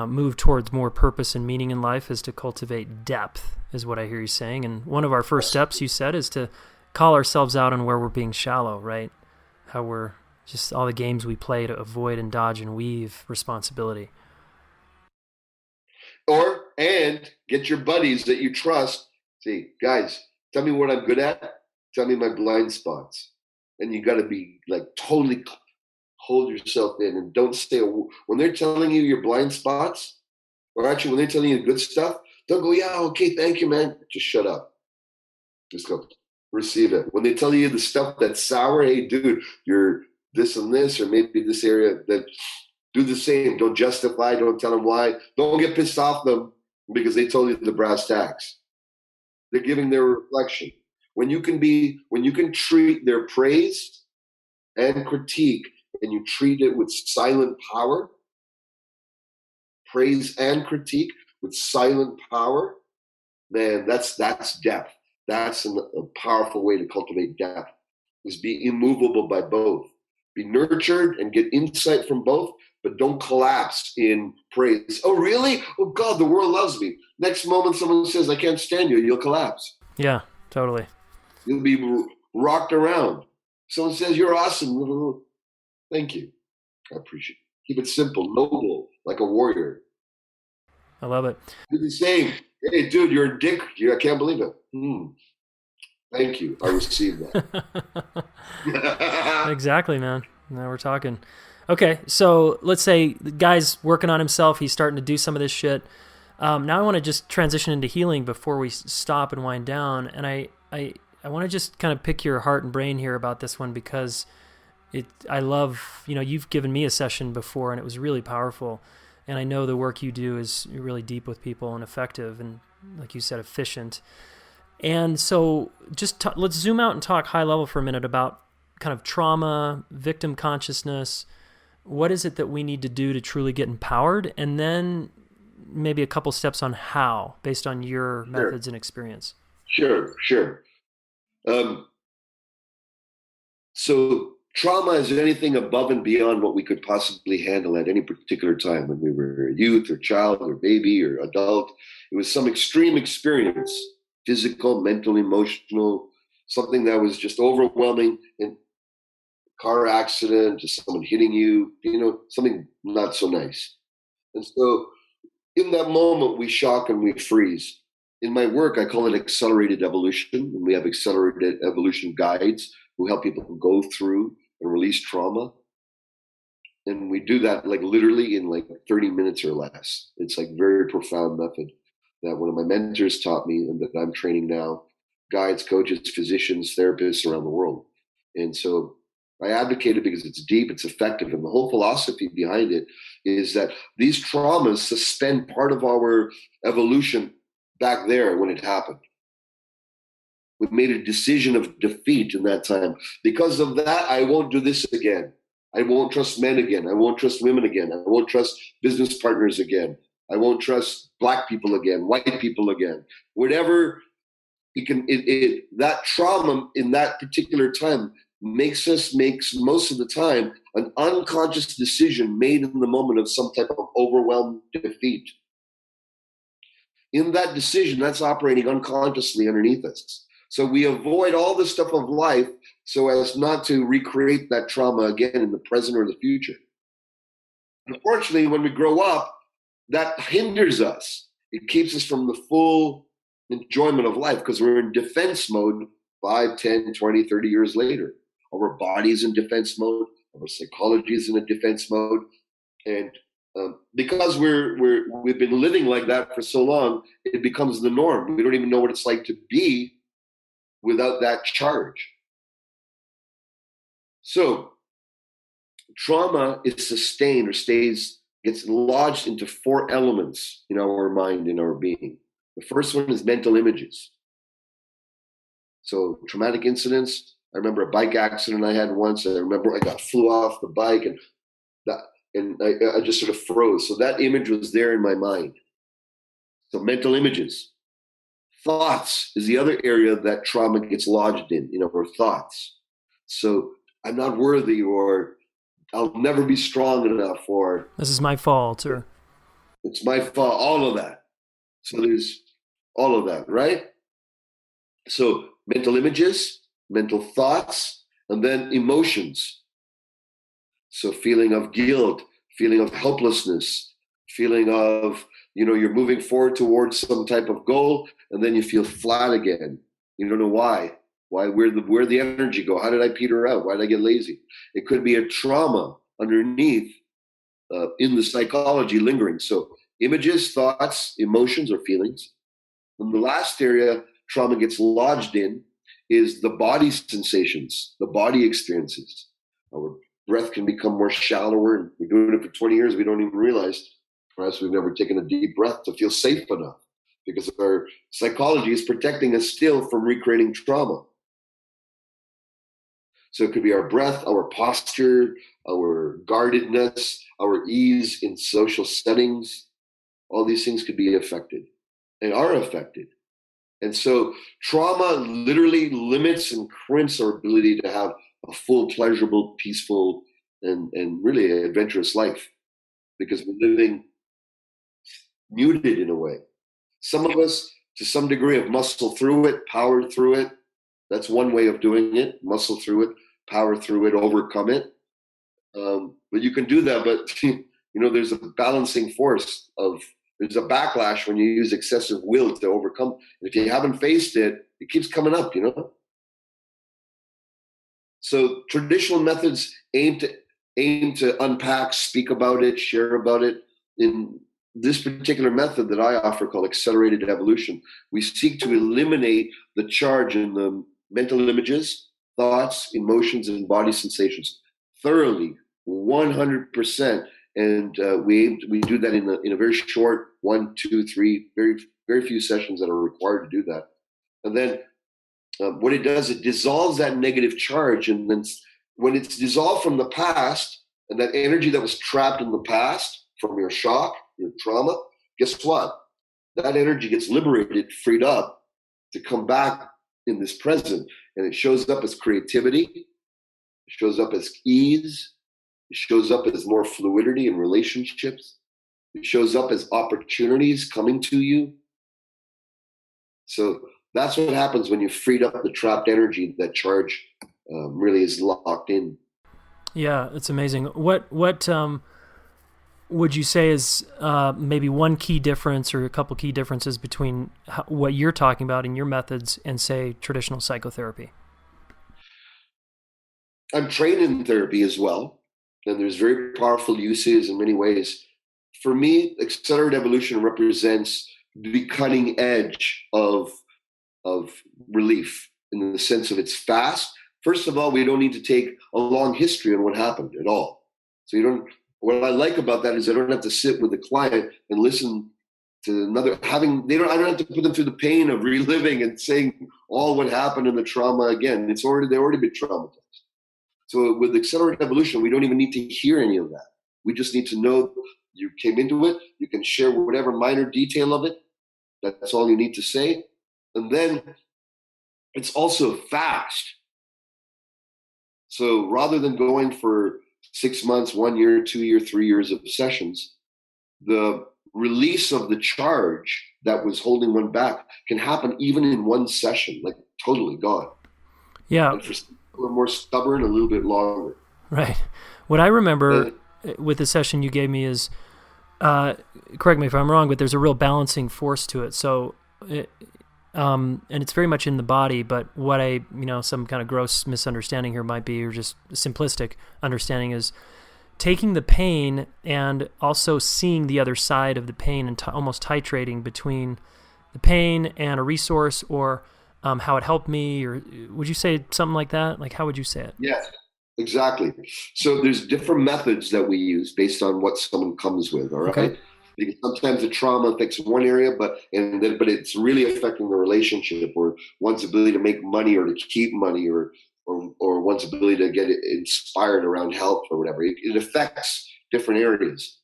move towards more purpose and meaning in life is to cultivate depth, is what I hear you saying. And one of our first steps, you said, is to call ourselves out on where we're being shallow, right? How we're just all the games we play to avoid and dodge and weave responsibility. And get your buddies that you trust. Say, guys, tell me what I'm good at. Tell me my blind spots. And you got to be like totally hold yourself in and don't say when they're telling you your blind spots, or actually when they're telling you good stuff, don't go, yeah, okay, thank you, man. Just shut up. Just go receive it. When they tell you the stuff that's sour, hey, dude, you're this and this, or maybe this area, that do the same. Don't justify. Don't tell them why. Don't get pissed off them because they told you the brass tacks. They're giving their reflection. When you can treat their praise and critique, and you treat it with silent power, praise and critique with silent power, man, that's depth. That's a powerful way to cultivate depth, is be immovable by both. Be nurtured and get insight from both, but don't collapse in praise. Oh, really? Oh, God, the world loves me. Next moment someone says, I can't stand you, you'll collapse. Yeah, totally. You'll be rocked around. Someone says, you're awesome. Thank you. I appreciate it. Keep it simple, noble, like a warrior. I love it. Do the same. Hey, dude, you're a dick. I can't believe it. Thank you. I received that. Exactly, man. Now we're talking. Okay, so let's say the guy's working on himself. He's starting to do some of this shit. Now I want to just transition into healing before we stop and wind down. And I want to just kind of pick your heart and brain here about this one, because I love, you've given me a session before and it was really powerful. And I know the work you do is really deep with people and effective and, like you said, efficient. And so just let's zoom out and talk high level for a minute about kind of trauma, victim consciousness. What is it that we need to do to truly get empowered? And then maybe a couple steps on how, based on your methods and experience. Sure. So trauma is anything above and beyond what we could possibly handle at any particular time when we were a youth or child or baby or adult. It was some extreme experience, physical, mental, emotional, something that was just overwhelming, and car accident, just someone hitting you, something not so nice. And so in that moment, we shock and we freeze. In my work, I call it accelerated evolution, and we have accelerated evolution guides who help people go through and release trauma. And we do that like literally in like 30 minutes or less. It's like very profound method that one of my mentors taught me and that I'm training now, guides, coaches, physicians, therapists around the world. And so I advocate it because it's deep, it's effective. And the whole philosophy behind it is that these traumas suspend part of our evolution back there when it happened. We made a decision of defeat in that time. Because of that, I won't do this again. I won't trust men again. I won't trust women again. I won't trust business partners again. I won't trust black people again, white people again. Whatever that trauma in that particular time makes most of the time an unconscious decision made in the moment of some type of overwhelmed defeat. In that decision, that's operating unconsciously underneath us. So we avoid all the stuff of life so as not to recreate that trauma again in the present or the future. Unfortunately, when we grow up, that hinders us. It keeps us from the full enjoyment of life because we're in defense mode 5, 10, 20, 30 years later. Our body's in defense mode. Our psychology is in a defense mode. And because we've been living like that for so long, it becomes the norm. We don't even know what it's like to be without that charge. So trauma is sustained or gets lodged into 4 elements in our mind, in our being. The first one is mental images. So traumatic incidents. I remember a bike accident I had once. I remember I flew off the bike and I just sort of froze. So that image was there in my mind. So mental images. Thoughts is the other area that trauma gets lodged in our thoughts. So I'm not worthy, or I'll never be strong enough, or this is my fault, or it's my fault, all of that. So there's all of that, right? So mental images, mental thoughts, and then emotions. So feeling of guilt, feeling of helplessness, feeling of, you're moving forward towards some type of goal, and then you feel flat again. You don't know why. Where'd the energy go? How did I peter out? Why did I get lazy? It could be a trauma underneath in the psychology lingering. So images, thoughts, emotions, or feelings. And the last area trauma gets lodged in is the body sensations, the body experiences. Our breath can become more shallower, and we're doing it for 20 years. We don't even realize. Perhaps we've never taken a deep breath to feel safe enough, because our psychology is protecting us still from recreating trauma. So it could be our breath, our posture, our guardedness, our ease in social settings. All these things could be affected and are affected. And so trauma literally limits and crimps our ability to have a full, pleasurable, peaceful, and really adventurous life, because we're living muted in a way. Some of us, to some degree, have muscled through it, powered through it. That's one way of doing it: muscle through it, power through it, overcome it. But you can do that, but there's a balancing force there's a backlash when you use excessive will to overcome. And if you haven't faced it, it keeps coming up, So traditional methods aim to unpack, speak about it, share about it. In this particular method that I offer, called accelerated evolution, we seek to eliminate the charge in the mental images, thoughts, emotions, and body sensations thoroughly, 100%. And we do that in a very short 1, 2, 3, very, very few sessions that are required to do that. And then what it does, it dissolves that negative charge. And then when it's dissolved from the past, and that energy that was trapped in the past from your shock, your trauma, guess what? That energy gets liberated, freed up to come back in this present. And it shows up as creativity. It shows up as ease. It shows up as more fluidity in relationships. It shows up as opportunities coming to you. So that's what happens when you freed up the trapped energy. That charge really is locked in. Yeah, it's amazing. What would you say is maybe one key difference or a couple key differences between what you're talking about in your methods and, say, traditional psychotherapy? I'm trained in therapy as well, and there's very powerful uses in many ways. For me, accelerated evolution represents the cutting edge of relief, in the sense of it's fast. First of all, we don't need to take a long history on what happened at all. So what I like about that is I don't have to sit with the client and listen to another, I don't have to put them through the pain of reliving and saying all what happened in the trauma again. They've already been traumatized. So with accelerated evolution, we don't even need to hear any of that. We just need to know you came into it. You can share whatever minor detail of it. That's all you need to say. And then it's also fast. So rather than going for 6 months, 1 year, 2 year, 3 years of sessions, the release of the charge that was holding one back can happen even in one session, like totally gone. Yeah. And for some people who are more stubborn, a little bit longer. Right. What I remember And, with the session you gave me is, correct me if I'm wrong, but there's a real balancing force to it. So, and it's very much in the body, but what some kind of gross misunderstanding here might be, or just simplistic understanding, is taking the pain and also seeing the other side of the pain and almost titrating between the pain and a resource, or how it helped me, or would you say something like that? Like, how would you say it? yes, exactly. So there's different methods that we use based on what someone comes with. All Okay. right. Because sometimes the trauma affects one area, but it's really affecting the relationship, or one's ability to make money or to keep money, or one's ability to get inspired around health or whatever. It affects different areas.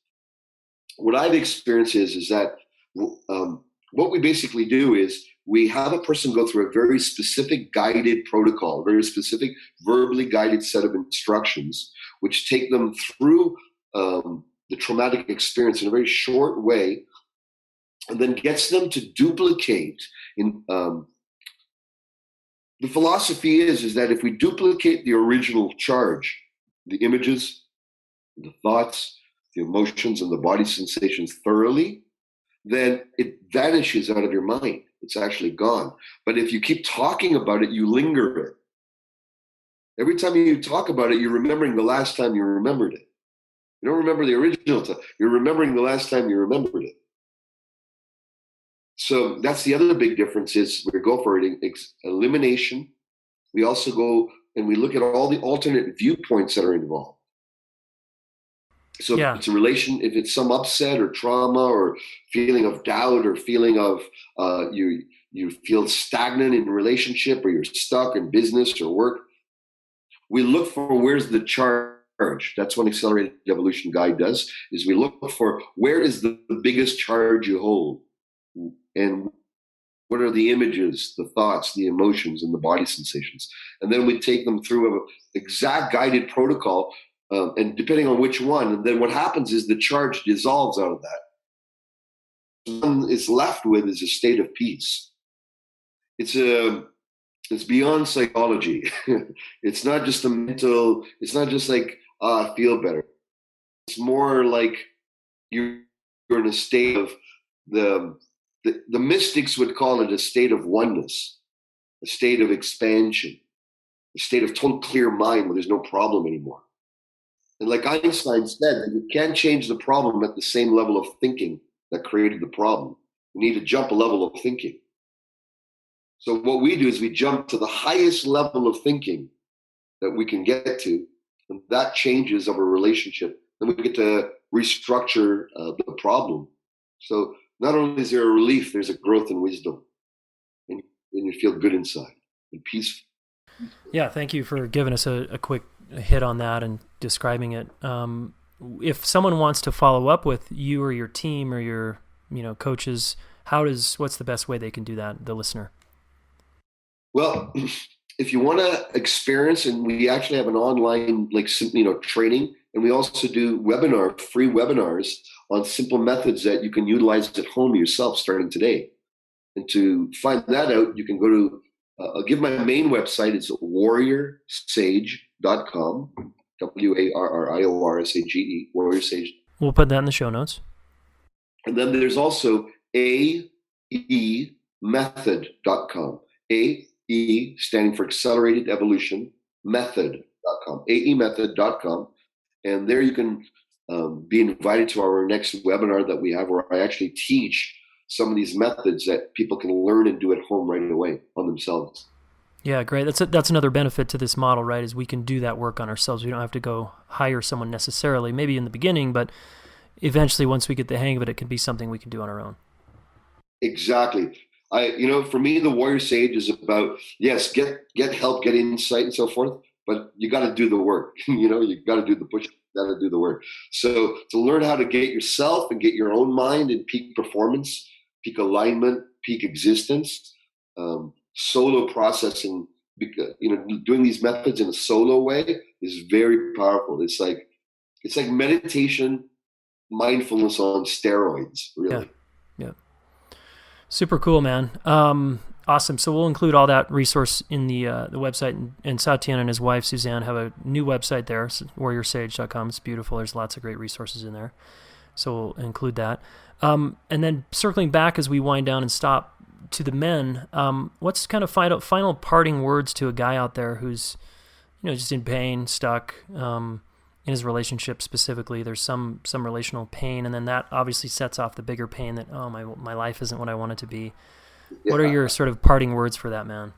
What I've experienced is that what we basically do is we have a person go through a very specific guided protocol, a very specific verbally guided set of instructions, which take them through the traumatic experience in a very short way, and then gets them to duplicate. The philosophy is that if we duplicate the original charge, the images, the thoughts, the emotions, and the body sensations thoroughly, then it vanishes out of your mind. It's actually gone. But if you keep talking about it, you linger it. Every time you talk about it, you're remembering the last time you remembered it. You don't remember the original time. You're remembering the last time you remembered it. So that's the other big difference is we go for elimination. We also go and we look at all the alternate viewpoints that are involved. So Yeah. if it's a relation, if it's some upset or trauma or feeling of doubt or feeling of you feel stagnant in a relationship, or you're stuck in business or work, we look for where's the charge. That's what Accelerated Evolution Guide does, is we look for where is the biggest charge you hold, and what are the images, the thoughts, the emotions, and the body sensations. And then we take them through an exact guided protocol, and depending on which one, and then what happens is the charge dissolves out of that. What is left with is a state of peace. It's beyond psychology. It's not just a mental, it's not just like, I feel better. It's more like you're in a state of the mystics would call it a state of oneness, a state of expansion, a state of total clear mind where there's no problem anymore. And like Einstein said, that you can't change the problem at the same level of thinking that created the problem. You need to jump a level of thinking. So what we do is we jump to the highest level of thinking that we can get to, and that changes our relationship. Then we get to restructure the problem. So not only is there a relief, there's a growth in wisdom, and you feel good inside and peaceful. Yeah, thank you for giving us a quick hit on that and describing it. If someone wants to follow up with you or your team or your coaches, what's the best way they can do that, the listener? Well, if you want to experience, and we actually have an online training, and we also do free webinars on simple methods that you can utilize at home yourself starting today. And to find that out, you can go to I'll give my main website. It's warriorsage.com, WARRIORSAGE, warriorsage. We'll put that in the show notes. And then there's also aemethod.com. AE standing for Accelerated Evolution Method.com. aemethod.com. And there you can be invited to our next webinar that we have, where I actually teach some of these methods that people can learn and do at home right away on themselves. Yeah, great. That's another benefit to this model, right? Is we can do that work on ourselves. We don't have to go hire someone necessarily, maybe in the beginning, but eventually once we get the hang of it, it can be something we can do on our own. Exactly. For me, the Warrior Sage is about, yes, get help, get insight and so forth, but you got to do the work. You got to do the push, you got to do the work. So to learn how to get yourself and get your own mind in peak performance, peak alignment, peak existence, solo processing, doing these methods in a solo way is very powerful. It's like meditation, mindfulness on steroids, really. Yeah. Super cool, man. Awesome. So we'll include all that resource in the website. And Satyen and his wife, Suzanne, have a new website there, warriorsage.com. It's beautiful. There's lots of great resources in there. So we'll include that. And then circling back as we wind down and stop to the men, what's kind of final parting words to a guy out there who's, just in pain, stuck in his relationship specifically? There's some relational pain, and then that obviously sets off the bigger pain that, my life isn't what I want it to be. Yeah. What are your sort of parting words for that man?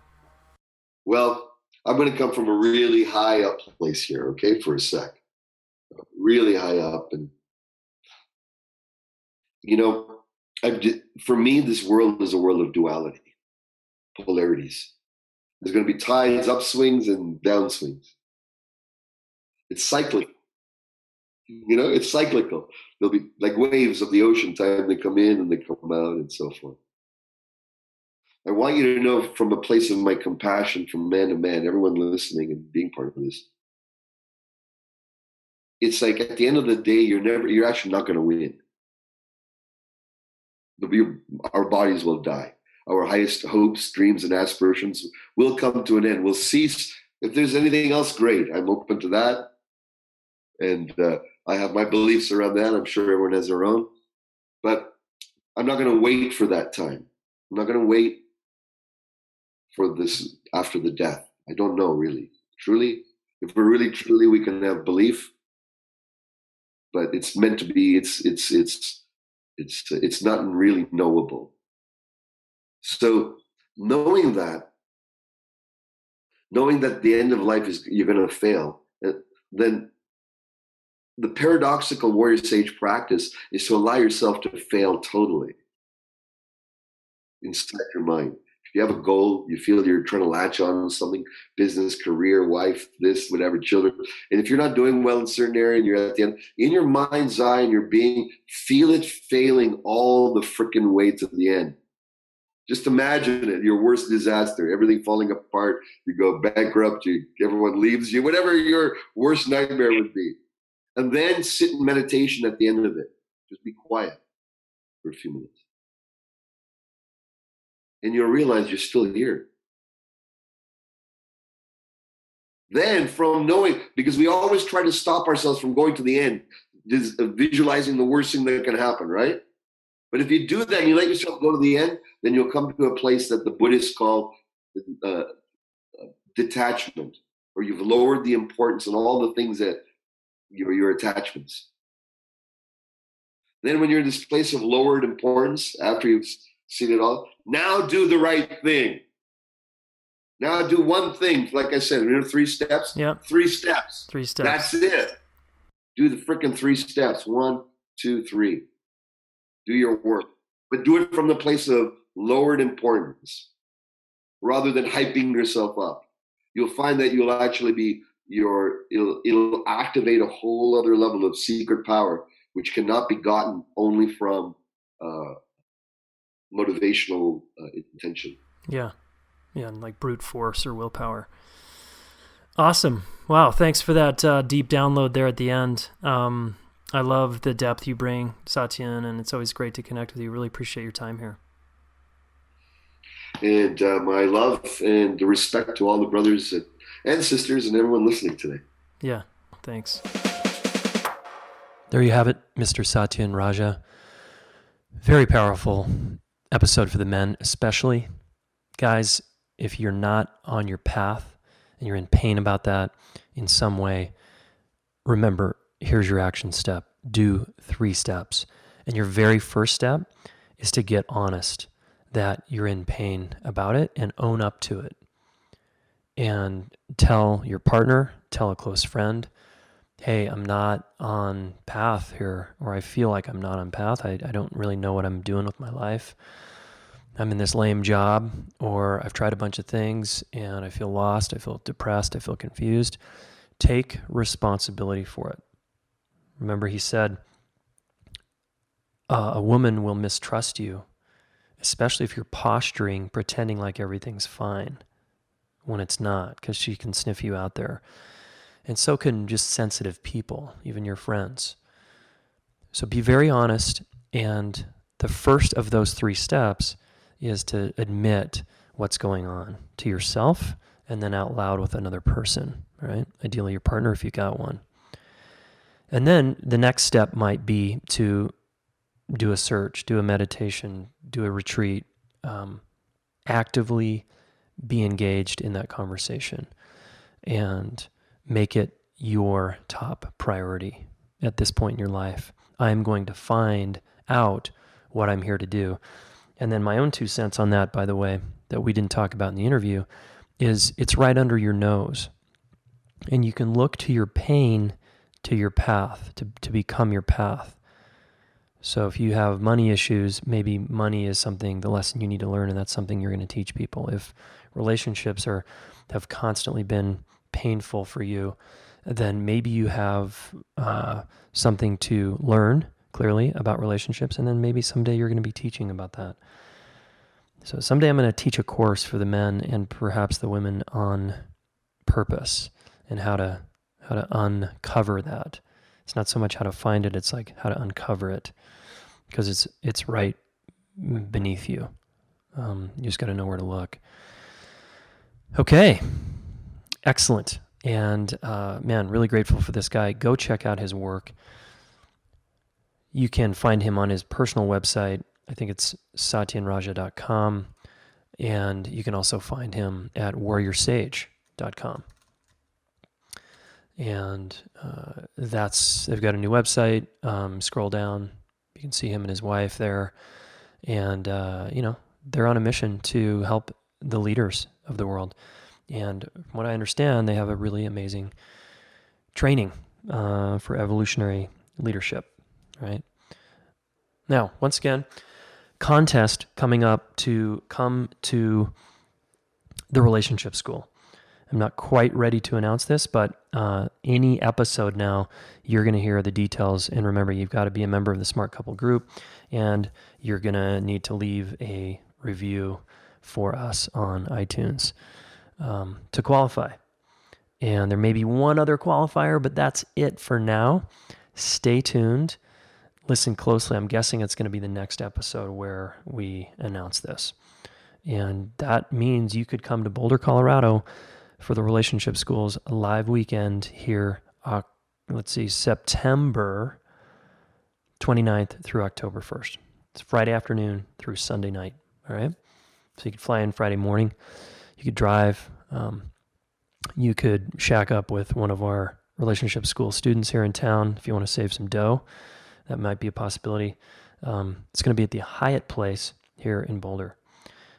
Well, I'm going to come from a really high up place here, okay, for a sec. Really high up. And, for me, this world is a world of duality, polarities. There's going to be tides, upswings and downswings. It's cyclical. It's cyclical. There'll be like waves of the ocean, time they come in and they come out and so forth. I want you to know, from a place of my compassion from man to man, everyone listening and being part of this, it's like at the end of the day, you're actually not going to win. Our bodies will die. Our highest hopes, dreams, and aspirations will come to an end. We'll cease. If there's anything else, great. I'm open to that. And I have my beliefs around that. I'm sure everyone has their own. But I'm not going to wait for that time. I'm not going to wait for this after the death. I don't know, really. Truly, if we're really truly, we can have belief. But it's meant to be, it's not really knowable. So knowing that the end of life is you're going to fail, then the paradoxical warrior sage practice is to allow yourself to fail totally inside your mind. If you have a goal, you feel you're trying to latch on to something, business, career, wife, this, whatever, children, and if you're not doing well in a certain area and you're at the end, in your mind's eye and your being, feel it failing all the freaking way to the end. Just imagine it, your worst disaster, everything falling apart, you go bankrupt, everyone leaves you, whatever your worst nightmare would be. And then sit in meditation at the end of it. Just be quiet for a few minutes. And you'll realize you're still here. Then from knowing, because we always try to stop ourselves from going to the end, visualizing the worst thing that can happen, right? But if you do that and you let yourself go to the end, then you'll come to a place that the Buddhists call detachment, where you've lowered the importance on all the things that your attachments. Then when you're in this place of lowered importance, after you've seen it all, now do the right thing. Now do one thing. Like I said, 3 steps? Yeah. 3 steps. 3 steps. That's it. Do the freaking 3 steps. 1, 2, 3. Do your work. But do it from the place of lowered importance rather than hyping yourself up. You'll find that you'll actually be it'll activate a whole other level of secret power, which cannot be gotten only from motivational intention. Yeah, like brute force or willpower. Awesome. Wow, thanks for that deep download there at the end. I love the depth you bring, Satyen, and it's always great to connect with you. Really appreciate your time here. And my love and the respect to all the brothers and sisters and everyone listening today. Yeah, thanks. There you have it, Mr. Satyen Raja. Very powerful episode for the men, especially. Guys, if you're not on your path and you're in pain about that in some way, remember, here's your action step. Do 3 steps. And your very first step is to get honest that you're in pain about it and own up to it. And tell your partner, tell a close friend, hey, I'm not on path here, or I feel like I'm not on path. I don't really know what I'm doing with my life. I'm in this lame job, or I've tried a bunch of things and I feel lost, I feel depressed, I feel confused. Take responsibility for it. Remember, he said, a woman will mistrust you, especially if you're posturing, pretending like everything's fine when it's not, because she can sniff you out there. And so can just sensitive people, even your friends. So be very honest. And the first of those 3 steps is to admit what's going on to yourself and then out loud with another person, right? Ideally your partner if you got one. And then the next step might be to do a search, do a meditation, do a retreat, actively be engaged in that conversation and make it your top priority at this point in your life. I'm going to find out what I'm here to do. And then my own 2 cents on that, by the way, that we didn't talk about in the interview, is it's right under your nose. And you can look to your pain to your path, to become your path. So if you have money issues, maybe money is something, the lesson you need to learn, and that's something you're going to teach people. If relationships have constantly been painful for you, then maybe you have something to learn clearly about relationships, and then maybe someday you're going to be teaching about that. So someday I'm going to teach a course for the men and perhaps the women on purpose and how to uncover that. It's not so much how to find it, it's like how to uncover it, because it's right beneath you. You just got to know where to look. Okay, excellent. And man, really grateful for this guy. Go check out his work. You can find him on his personal website. I think it's satyenraja.com. And you can also find him at warriorsage.com. And they've got a new website. Scroll down, you can see him and his wife there. And, they're on a mission to help the leaders of the world. And from what I understand, they have a really amazing training for evolutionary leadership, right? Now, once again, contest coming up to come to the relationship school. I'm not quite ready to announce this, but any episode now, you're going to hear the details. And remember, you've got to be a member of the Smart Couple group, and you're going to need to leave a review for us on iTunes to qualify. And there may be one other qualifier, but that's it for now. Stay tuned. Listen closely. I'm guessing it's going to be the next episode where we announce this. And that means you could come to Boulder, Colorado for the Relationship School's live weekend here, September 29th through October 1st. It's Friday afternoon through Sunday night, all right? So you could fly in Friday morning. You could drive. You could shack up with one of our Relationship School students here in town if you want to save some dough. That might be a possibility. It's going to be at the Hyatt Place here in Boulder,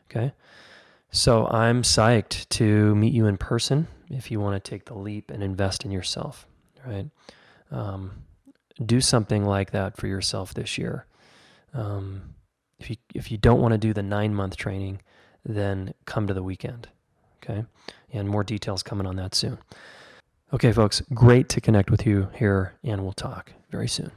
okay? So I'm psyched to meet you in person if you want to take the leap and invest in yourself, right? Do something like that for yourself this year. If you don't want to do the 9-month training, then come to the weekend, okay? And more details coming on that soon. Okay, folks, great to connect with you here, and we'll talk very soon.